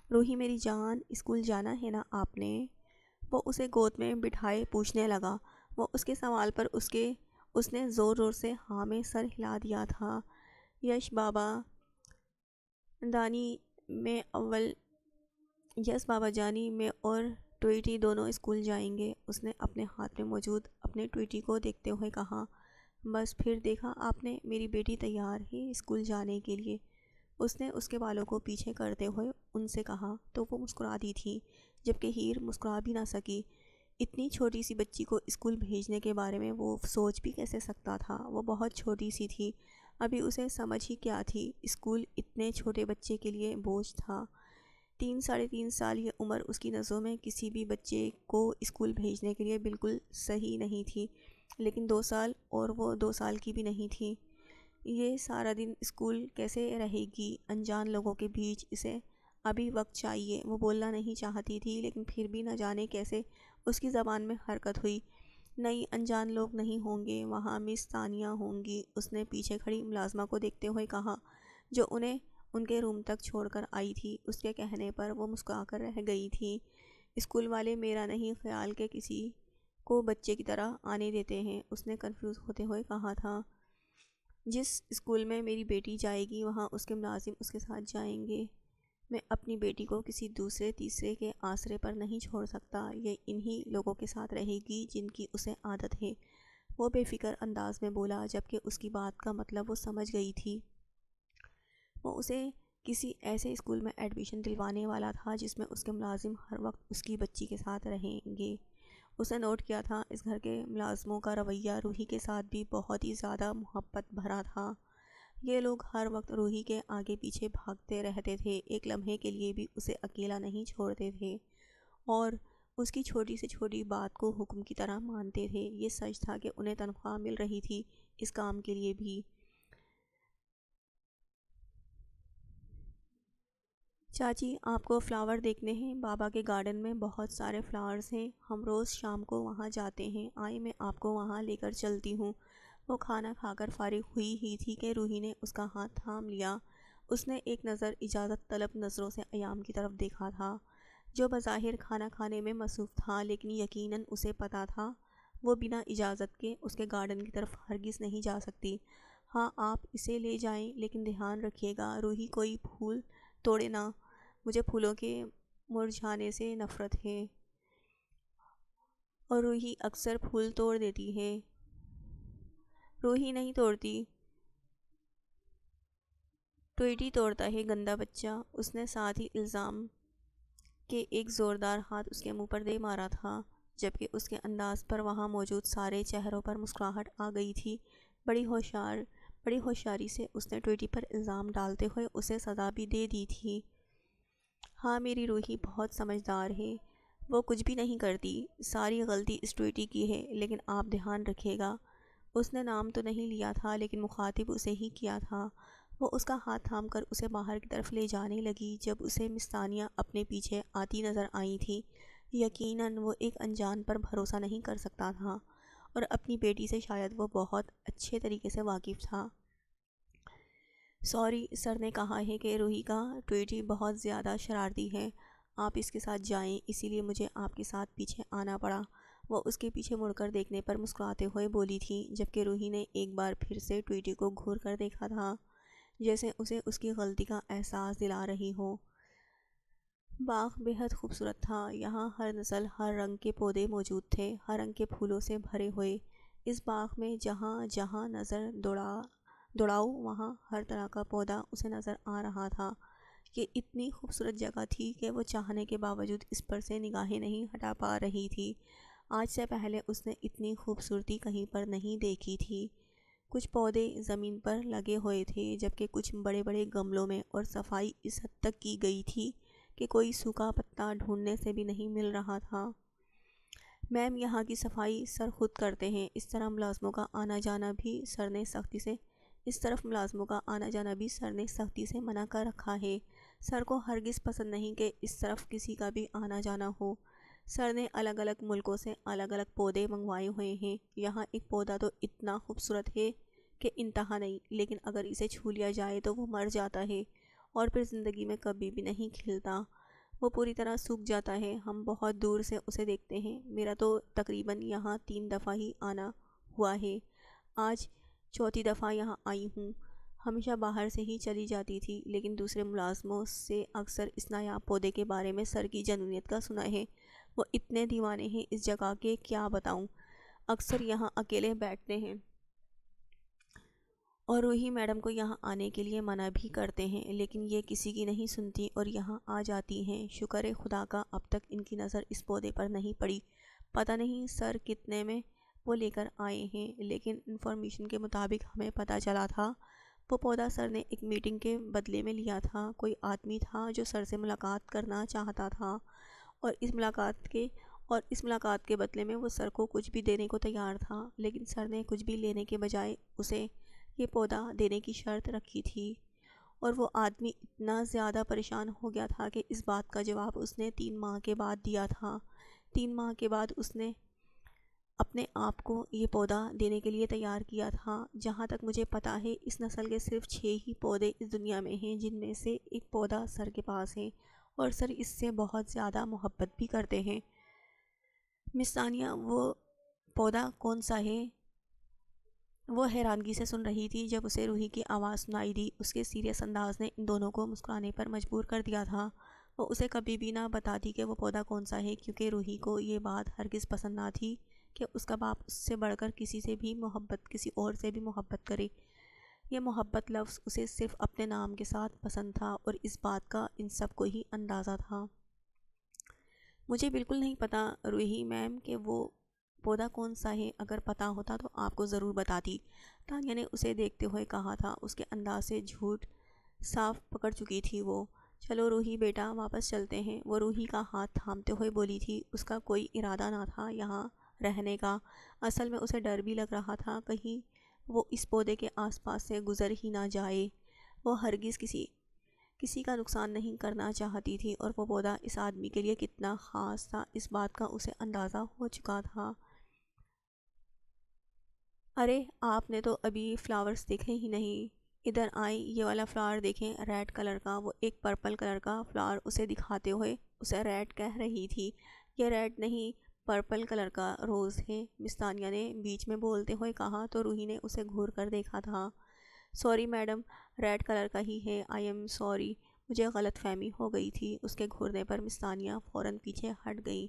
روحی میری جان، اسکول جانا ہے نا آپ نے؟ وہ اسے گود میں بٹھائے پوچھنے لگا۔ وہ اس کے سوال پر اس نے زور زور سے ہاں میں سر ہلا دیا تھا۔ یس بابا جانی، میں اور ٹوئیٹی دونوں اسکول جائیں گے، اس نے اپنے ہاتھ میں موجود اپنے ٹوئیٹی کو دیکھتے ہوئے کہا۔ بس پھر دیکھا آپ نے، میری بیٹی تیار ہے اسکول جانے کے لیے، اس نے اس کے بالوں کو پیچھے کرتے ہوئے ان سے کہا، تو وہ مسکرا دی تھی، جبکہ ہیر مسکرا بھی نہ سکی۔ اتنی چھوٹی سی بچی کو اسکول بھیجنے کے بارے میں وہ سوچ بھی کیسے سکتا تھا؟ وہ بہت چھوٹی سی تھی، ابھی اسے سمجھ ہی کیا تھی؟ اسکول اتنے چھوٹے بچے کے لیے بوجھ تھا۔ 3-3.5 سال یہ عمر اس کی نظروں میں کسی بھی بچے کو اسکول بھیجنے کے لیے بالکل صحیح نہیں تھی، لیکن 2 سال، اور وہ 2 سال کی بھی نہیں تھی۔ یہ سارا دن اسکول کیسے رہے گی انجان لوگوں کے بیچ؟ اسے ابھی وقت چاہیے۔ وہ بولنا نہیں چاہتی تھی، لیکن پھر بھی نہ جانے کیسے اس کی زبان میں حرکت ہوئی۔ نئی انجان لوگ نہیں ہوں گے، وہاں مس ثانیہ ہوں گی، اس نے پیچھے کھڑی ملازمہ کو دیکھتے ہوئے کہا، جو انہیں ان کے روم تک چھوڑ کر آئی تھی۔ اس کے کہنے پر وہ مسکرا کر رہ گئی تھی۔ اسکول والے میرا نہیں خیال کہ کسی کو بچے کی طرح آنے دیتے ہیں، اس نے کنفیوز ہوتے ہوئے کہا تھا۔ جس اسکول میں میری بیٹی جائے گی وہاں اس کے ملازم اس کے ساتھ جائیں گے۔ میں اپنی بیٹی کو کسی دوسرے تیسرے کے آسرے پر نہیں چھوڑ سکتا، یہ انہی لوگوں کے ساتھ رہے گی جن کی اسے عادت ہے، وہ بے فکر انداز میں بولا، جبکہ اس کی بات کا مطلب وہ سمجھ گئی تھی۔ وہ اسے کسی ایسے اسکول میں ایڈمیشن دلوانے والا تھا جس میں اس کے ملازم ہر وقت اس کی بچی کے ساتھ رہیں گے۔ اس نے نوٹ کیا تھا اس گھر کے ملازموں کا رویہ روحی کے ساتھ بھی بہت ہی زیادہ محبت بھرا تھا۔ یہ لوگ ہر وقت روحی کے آگے پیچھے بھاگتے رہتے تھے، ایک لمحے کے لیے بھی اسے اکیلا نہیں چھوڑتے تھے، اور اس کی چھوٹی سے چھوٹی بات کو حکم کی طرح مانتے تھے۔ یہ سچ تھا کہ انہیں تنخواہ مل رہی تھی اس کام کے لیے بھی۔ چاچی، آپ کو فلاور دیکھنے ہیں؟ بابا کے گارڈن میں بہت سارے فلاورز ہیں، ہم روز شام کو وہاں جاتے ہیں، آئیں میں آپ کو وہاں لے کر چلتی ہوں۔ وہ کھانا کھا کر فارغ ہوئی ہی تھی کہ روحی نے اس کا ہاتھ تھام لیا۔ اس نے ایک نظر اجازت طلب نظروں سے ایام کی طرف دیکھا تھا، جو بظاہر کھانا کھانے میں مصروف تھا، لیکن یقیناً اسے پتہ تھا وہ بنا اجازت کے اس کے گارڈن کی طرف ہرگز نہیں جا سکتی۔ ہاں، آپ اسے لے جائیں، لیکن دھیان رکھیے گا روحی کوئی پھول توڑے نہ، مجھے پھولوں کے مرجھانے سے نفرت ہے، اور روحی اکثر پھول توڑ دیتی ہے۔ روحی نہیں توڑتی، ٹوئٹی توڑتا ہے، گندا بچہ، اس نے ساتھ ہی الزام کے ایک زوردار ہاتھ اس کے منہ پر دے مارا تھا، جبکہ اس کے انداز پر وہاں موجود سارے چہروں پر مسکراہٹ آ گئی تھی۔ بڑی ہوشیاری سے اس نے ٹوئٹی پر الزام ڈالتے ہوئے اسے سزا بھی دے دی تھی۔ ہاں، میری روحی بہت سمجھدار ہے، وہ کچھ بھی نہیں کرتی، ساری غلطی اس ٹوئٹی کی ہے، لیکن آپ دھیان رکھیے گا۔ اس نے نام تو نہیں لیا تھا، لیکن مخاطب اسے ہی کیا تھا۔ وہ اس کا ہاتھ تھام کر اسے باہر کی طرف لے جانے لگی، جب اسے مس ثانیہ اپنے پیچھے آتی نظر آئی تھی۔ یقیناً وہ ایک انجان پر بھروسہ نہیں کر سکتا تھا، اور اپنی بیٹی سے شاید وہ بہت اچھے طریقے سے واقف تھا۔ سوری، سر نے کہا ہے کہ روحی کا ٹوئٹی بہت زیادہ شرارتی ہے، آپ اس کے ساتھ جائیں، اسی لیے مجھے آپ کے ساتھ پیچھے آنا پڑا۔ وہ اس کے پیچھے مڑ کر دیکھنے پر مسکراتے ہوئے بولی تھی، جبکہ روحی نے ایک بار پھر سے ٹوئٹی کو گھور کر دیکھا تھا، جیسے اسے اس کی غلطی کا احساس دلا رہی ہو۔ باغ بیحد خوبصورت تھا، یہاں ہر نسل ہر رنگ کے پودے موجود تھے، ہر رنگ کے پھولوں سے بھرے ہوئے۔ اس باغ میں جہاں جہاں نظر دوڑاؤ وہاں ہر طرح کا پودا اسے نظر آ رہا تھا۔ یہ اتنی خوبصورت جگہ تھی کہ وہ چاہنے کے باوجود اس پر سے نگاہیں نہیں ہٹا پا رہی تھی۔ آج سے پہلے اس نے اتنی خوبصورتی کہیں پر نہیں دیکھی تھی۔ کچھ پودے زمین پر لگے ہوئے تھے، جبکہ کچھ بڑے بڑے گملوں میں، اور صفائی اس حد تک کی گئی تھی کہ کوئی سوکھا پتا ڈھونڈنے سے بھی نہیں مل رہا تھا۔ میم، یہاں کی صفائی سر خود کرتے ہیں، اس طرف ملازموں کا آنا جانا بھی سر نے سختی سے منع کر رکھا ہے۔ سر کو ہرگز پسند نہیں کہ اس طرف کسی کا بھی آنا جانا ہو۔ سر نے الگ الگ ملکوں سے الگ الگ پودے منگوائے ہوئے ہیں، یہاں ایک پودا تو اتنا خوبصورت ہے کہ انتہا نہیں، لیکن اگر اسے چھو لیا جائے تو وہ مر جاتا ہے، اور پھر زندگی میں کبھی بھی نہیں کھلتا، وہ پوری طرح سوکھ جاتا ہے۔ ہم بہت دور سے اسے دیکھتے ہیں، میرا تو تقریباً یہاں 3 دفعہ ہی آنا ہوا ہے، آج 4تھی دفعہ یہاں آئی ہوں۔ ہمیشہ باہر سے ہی چلی جاتی تھی، لیکن دوسرے ملازموں سے اکثر اس نایاب پودے کے بارے میں سر کی جنونیت کا سنا ہے۔ وہ اتنے دیوانے ہیں اس جگہ کے، کیا بتاؤں، اکثر یہاں اکیلے بیٹھتے ہیں، اور روحی میڈم کو یہاں آنے کے لیے منع بھی کرتے ہیں، لیکن یہ کسی کی نہیں سنتی اور یہاں آ جاتی ہیں۔ شکر ہے خدا کا اب تک ان کی نظر اس پودے پر نہیں پڑی، پتہ نہیں سر کتنے میں وہ لے کر آئے ہیں، لیکن انفارمیشن کے مطابق ہمیں پتہ چلا تھا وہ پودا سر نے ایک میٹنگ کے بدلے میں لیا تھا۔ کوئی آدمی تھا جو سر سے ملاقات کرنا چاہتا تھا، اور اس ملاقات کے بدلے میں وہ سر کو کچھ بھی دینے کو تیار تھا، لیکن سر نے کچھ بھی لینے کے بجائے اسے یہ پودا دینے کی شرط رکھی تھی، اور وہ آدمی اتنا زیادہ پریشان ہو گیا تھا کہ اس بات کا جواب اس نے 3 ماہ کے بعد دیا تھا۔ 3 ماہ کے بعد اس نے اپنے آپ کو یہ پودا دینے کے لیے تیار کیا تھا۔ جہاں تک مجھے پتہ ہے اس نسل کے صرف 6 ہی پودے اس دنیا میں ہیں جن میں سے ایک پودا سر کے پاس ہے، اور سر اس سے بہت زیادہ محبت بھی کرتے ہیں۔ مس ثانیہ، وہ پودا کون سا ہے؟ وہ حیرانگی سے سن رہی تھی جب اسے روحی کی آواز سنائی دی۔ اس کے سیریس انداز نے ان دونوں کو مسکرانے پر مجبور کر دیا تھا۔ وہ اسے کبھی بھی نہ بتاتی کہ وہ پودا کون سا ہے، کیونکہ روحی کو یہ بات ہرگز پسند نہ تھی کہ اس کا باپ اس سے بڑھ کر کسی اور سے بھی محبت کرے۔ یہ محبت لفظ اسے صرف اپنے نام کے ساتھ پسند تھا، اور اس بات کا ان سب کو ہی اندازہ تھا۔ مجھے بالکل نہیں پتہ روحی میم کہ وہ پودا کون سا ہے، اگر پتہ ہوتا تو آپ کو ضرور بتاتی، تانیہ نے اسے دیکھتے ہوئے کہا تھا۔ اس کے انداز سے جھوٹ صاف پکڑ چکی تھی وہ۔ چلو روحی بیٹا، واپس چلتے ہیں، وہ روحی کا ہاتھ تھامتے ہوئے بولی تھی۔ اس کا کوئی ارادہ نہ تھا یہاں رہنے کا، اصل میں اسے ڈر بھی لگ رہا تھا کہیں وہ اس پودے کے آس پاس سے گزر ہی نہ جائے۔ وہ ہرگز کسی کا نقصان نہیں کرنا چاہتی تھی، اور وہ پودا اس آدمی کے لیے کتنا خاص تھا اس بات کا اسے اندازہ ہو چکا تھا۔ ارے آپ نے تو ابھی فلاورز دیکھے ہی نہیں، ادھر آئیں، یہ والا فلاور دیکھیں، ریڈ کلر کا۔ وہ ایک پرپل کلر کا فلاور اسے دکھاتے ہوئے اسے ریڈ کہہ رہی تھی۔ یہ ریڈ نہیں، پرپل کلر کا روز ہے، مس ثانیہ نے بیچ میں بولتے ہوئے کہا تو روحی نے اسے گھور کر دیکھا تھا۔ سوری میڈم، ریڈ کلر کا ہی ہے، آئی ایم سوری، مجھے غلط فہمی ہو گئی تھی۔ اس کے گھورنے پر مس ثانیہ فوراً پیچھے ہٹ گئی۔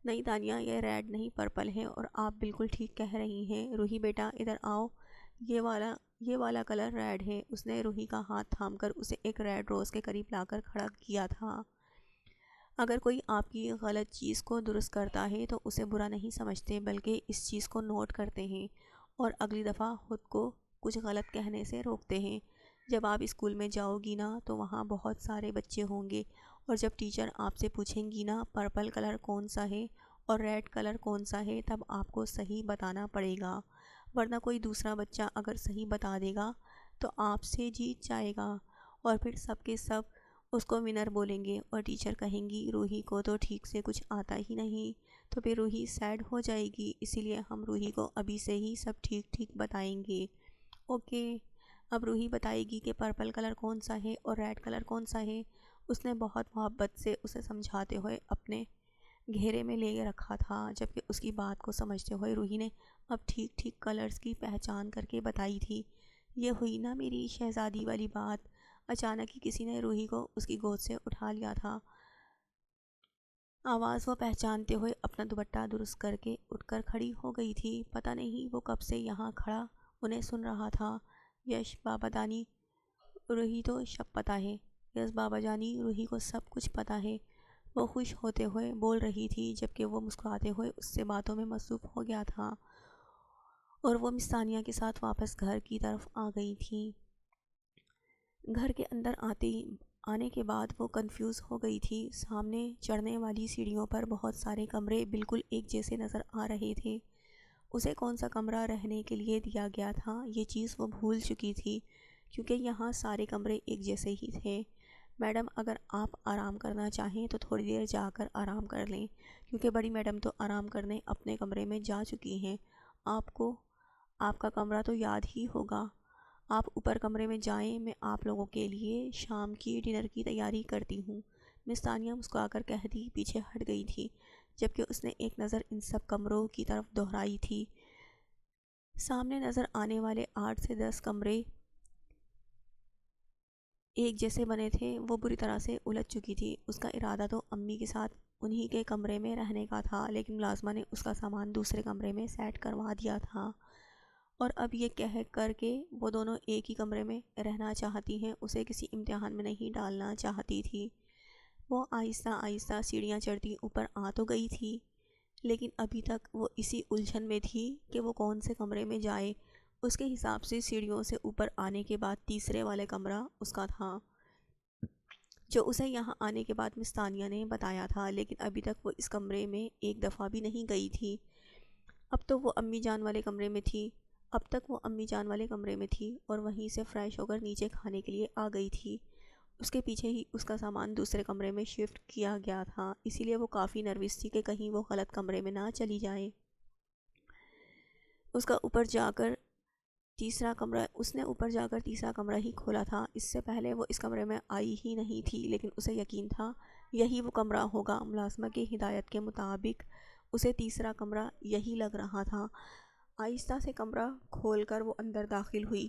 نہیں تانیہ، یہ ریڈ نہیں پرپل ہے، اور آپ بالکل ٹھیک کہہ رہی ہیں۔ روحی بیٹا ادھر آؤ، یہ والا کلر ریڈ ہے۔ اس نے روحی کا ہاتھ تھام کر اسے ایک ریڈ روز کے قریب لا کر کھڑا کیا تھا۔ اگر کوئی آپ کی غلط چیز کو درست کرتا ہے تو اسے برا نہیں سمجھتے، بلکہ اس چیز کو نوٹ کرتے ہیں اور اگلی دفعہ خود کو کچھ غلط کہنے سے روکتے ہیں۔ جب آپ اسکول میں جاؤ گی نا تو وہاں بہت سارے بچے ہوں گے، اور جب ٹیچر آپ سے پوچھیں گی نا پرپل کلر کون سا ہے اور ریڈ کلر کون سا ہے، تب آپ کو صحیح بتانا پڑے گا، ورنہ کوئی دوسرا بچہ اگر صحیح بتا دے گا تو آپ سے جیت جائے گا، اور پھر سب کے سب اس کو ونر بولیں گے، اور ٹیچر کہیں گی روحی کو تو ٹھیک سے کچھ آتا ہی نہیں، تو پھر روحی سیڈ ہو جائے گی۔ اسی لیے ہم روحی کو ابھی سے ہی سب ٹھیک بتائیں گے۔ اوکے، اب روحی بتائے گی کہ پرپل کلر کون سا ہے اور ریڈ کلر کون سا ہے۔ اس نے بہت محبت سے اسے سمجھاتے ہوئے اپنے گھیرے میں لے رکھا تھا، جبکہ اس کی بات کو سمجھتے ہوئے روحی نے اب ٹھیک کلرز کی پہچان کر کے بتائی تھی۔ یہ ہوئی نا میری شہزادی والی بات۔ اچانک ہی کسی نے روحی کو اس کی گود سے اٹھا لیا تھا۔ آواز وہ پہچانتے ہوئے اپنا دوپٹہ درست کر کے اٹھ کر کھڑی ہو گئی تھی۔ پتہ نہیں وہ کب سے یہاں کھڑا انہیں سن رہا تھا۔ یش بابا دانی، روحی تو سب پتہ ہے۔ یس بابا جانی، روحی کو سب کچھ پتہ ہے، وہ خوش ہوتے ہوئے بول رہی تھی، جبکہ وہ مسکراتے ہوئے اس سے باتوں میں مصروف ہو گیا تھا، اور وہ مس ثانیہ کے ساتھ واپس گھر کی طرف آ گئی تھی۔ گھر کے اندر آنے کے بعد وہ کنفیوز ہو گئی تھی۔ سامنے چڑھنے والی سیڑھیوں پر بہت سارے کمرے بالکل ایک جیسے نظر آ رہے تھے۔ اسے کون سا کمرہ رہنے کے لیے دیا گیا تھا یہ چیز وہ بھول چکی تھی، کیونکہ یہاں سارے کمرے ایک جیسے ہی تھے۔ میڈم، اگر آپ آرام کرنا چاہیں تو تھوڑی دیر جا کر آرام کر لیں، کیونکہ بڑی میڈم تو آرام کرنے اپنے کمرے میں جا چکی ہیں۔ آپ کا کمرہ تو یاد ہی ہوگا۔ آپ اوپر کمرے میں جائیں، میں آپ لوگوں کے لیے شام کی ڈنر کی تیاری کرتی ہوں، مس ثانیہ مسکرا کر کہتی پیچھے ہٹ گئی تھی، جبکہ اس نے ایک نظر ان سب کمروں کی طرف دہرائی تھی۔ سامنے نظر آنے والے 8 سے 10 کمرے ایک جیسے بنے تھے۔ وہ بری طرح سے الجھ چکی تھی۔ اس کا ارادہ تو امی کے ساتھ انہی کے کمرے میں رہنے کا تھا، لیکن ملازمہ نے اس کا سامان دوسرے کمرے میں سیٹ کروا دیا تھا، اور اب یہ کہہ کر کے وہ دونوں ایک ہی کمرے میں رہنا چاہتی ہیں، اسے کسی امتحان میں نہیں ڈالنا چاہتی تھی۔ وہ آہستہ سیڑھیاں چڑھتی اوپر آ تو گئی تھی، لیکن ابھی تک وہ اسی الجھن میں تھی کہ وہ کون سے کمرے میں جائے۔ اس کے حساب سے سیڑھیوں سے اوپر آنے کے بعد تیسرے والا کمرہ اس کا تھا، جو اسے یہاں آنے کے بعد مس ثانیہ نے بتایا تھا، لیکن ابھی تک وہ اس کمرے میں ایک دفعہ بھی نہیں گئی تھی۔ اب تک وہ امی جان والے کمرے میں تھی اور وہیں سے فریش ہو کر نیچے کھانے کے لیے آ گئی تھی۔ اس کے پیچھے ہی اس کا سامان دوسرے کمرے میں شفٹ کیا گیا تھا، اسی لیے وہ کافی نروس تھی کہ کہیں وہ غلط کمرے میں نہ چلی جائے۔ اس نے اوپر جا کر تیسرا کمرہ ہی کھولا تھا۔ اس سے پہلے وہ اس کمرے میں آئی ہی نہیں تھی، لیکن اسے یقین تھا یہی وہ کمرہ ہوگا۔ ملازمہ کی ہدایت کے مطابق اسے تیسرا کمرہ یہی لگ رہا تھا۔ آہستہ سے کمرہ کھول کر وہ اندر داخل ہوئی۔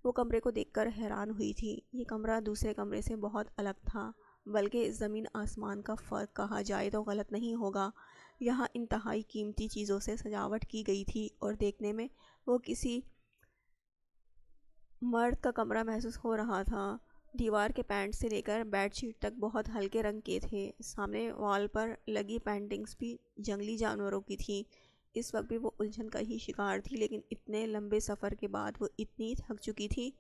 وہ کمرے کو دیکھ کر حیران ہوئی تھی۔ یہ کمرہ دوسرے کمرے سے بہت الگ تھا، بلکہ زمین آسمان کا فرق کہا جائے تو غلط نہیں ہوگا۔ یہاں انتہائی قیمتی چیزوں سے سجاوٹ کی گئی تھی اور دیکھنے میں وہ کسی مرد کا کمرہ محسوس ہو رہا تھا۔ دیوار کے پینٹ سے لے کر بیڈ شیٹ تک بہت ہلکے رنگ کے تھے۔ سامنے وال پر لگی پینٹنگز بھی جنگلی جانوروں کی تھیں۔ اس وقت بھی وہ الجھن کا ہی شکار تھی، لیکن اتنے لمبے سفر کے بعد وہ اتنی تھک چکی تھی۔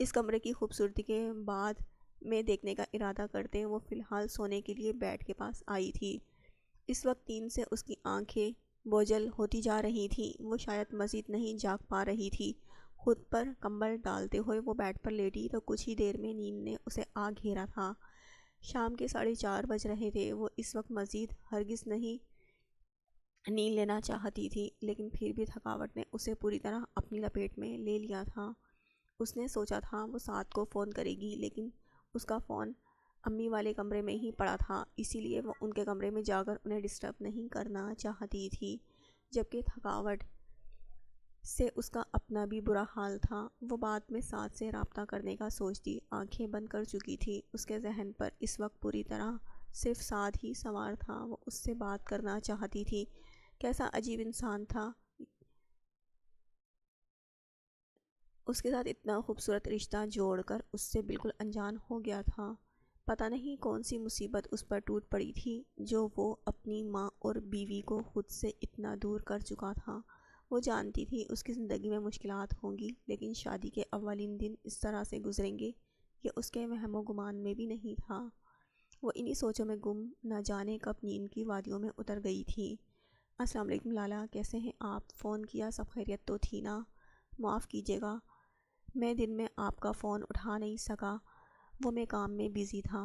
اس کمرے کی خوبصورتی کے بعد میں دیکھنے کا ارادہ کرتے وہ فی الحال سونے کے لیے بیڈ کے پاس آئی تھی۔ اس وقت نیند سے اس کی آنکھیں بوجھل ہوتی جا رہی تھیں۔ وہ شاید مزید نہیں جاگ پا رہی تھی۔ خود پر کمبل ڈالتے ہوئے وہ بیڈ پر لیٹی تو کچھ ہی دیر میں نیند نے اسے آ گھیرا تھا۔ شام کے 4:30 بج رہے تھے۔ وہ اس وقت مزید ہرگز نہیں نیند لینا چاہتی تھی، لیکن پھر بھی تھکاوٹ نے اسے پوری طرح اپنی لپیٹ میں لے لیا تھا۔ اس نے سوچا تھا وہ 7 کو فون کرے گی، لیکن اس کا فون امی والے کمرے میں ہی پڑا تھا، اسی لیے وہ ان کے کمرے میں جا کر انہیں ڈسٹرب نہیں کرنا چاہتی تھی۔ جبکہ تھکاوٹ سے اس کا اپنا بھی برا حال تھا۔ وہ بعد میں 7 سے رابطہ کرنے کا سوچتی آنکھیں بند کر چکی تھی۔ اس کے ذہن پر اس وقت پوری طرح صرف 7 ہی سوار تھا۔ وہ اس سے بات کرنا چاہتی تھی۔ کیسا عجیب انسان تھا، اس کے ساتھ اتنا خوبصورت رشتہ جوڑ کر اس سے بالکل انجان ہو گیا تھا۔ پتہ نہیں کون سی مصیبت اس پر ٹوٹ پڑی تھی جو وہ اپنی ماں اور بیوی کو خود سے اتنا دور کر چکا تھا۔ وہ جانتی تھی اس کی زندگی میں مشکلات ہوں گی، لیکن شادی کے اولین دن اس طرح سے گزریں گے یہ اس کے وہم و گمان میں بھی نہیں تھا۔ وہ انہی سوچوں میں گم، نہ جانے کب نیند کی وادیوں میں اتر گئی تھی۔ السلام علیکم لالا، کیسے ہیں آپ؟ فون کیا، سب خیریت تو تھی نا؟ معاف کیجیے گا، میں دن میں آپ کا فون اٹھا نہیں سکا، وہ میں کام میں بزی تھا۔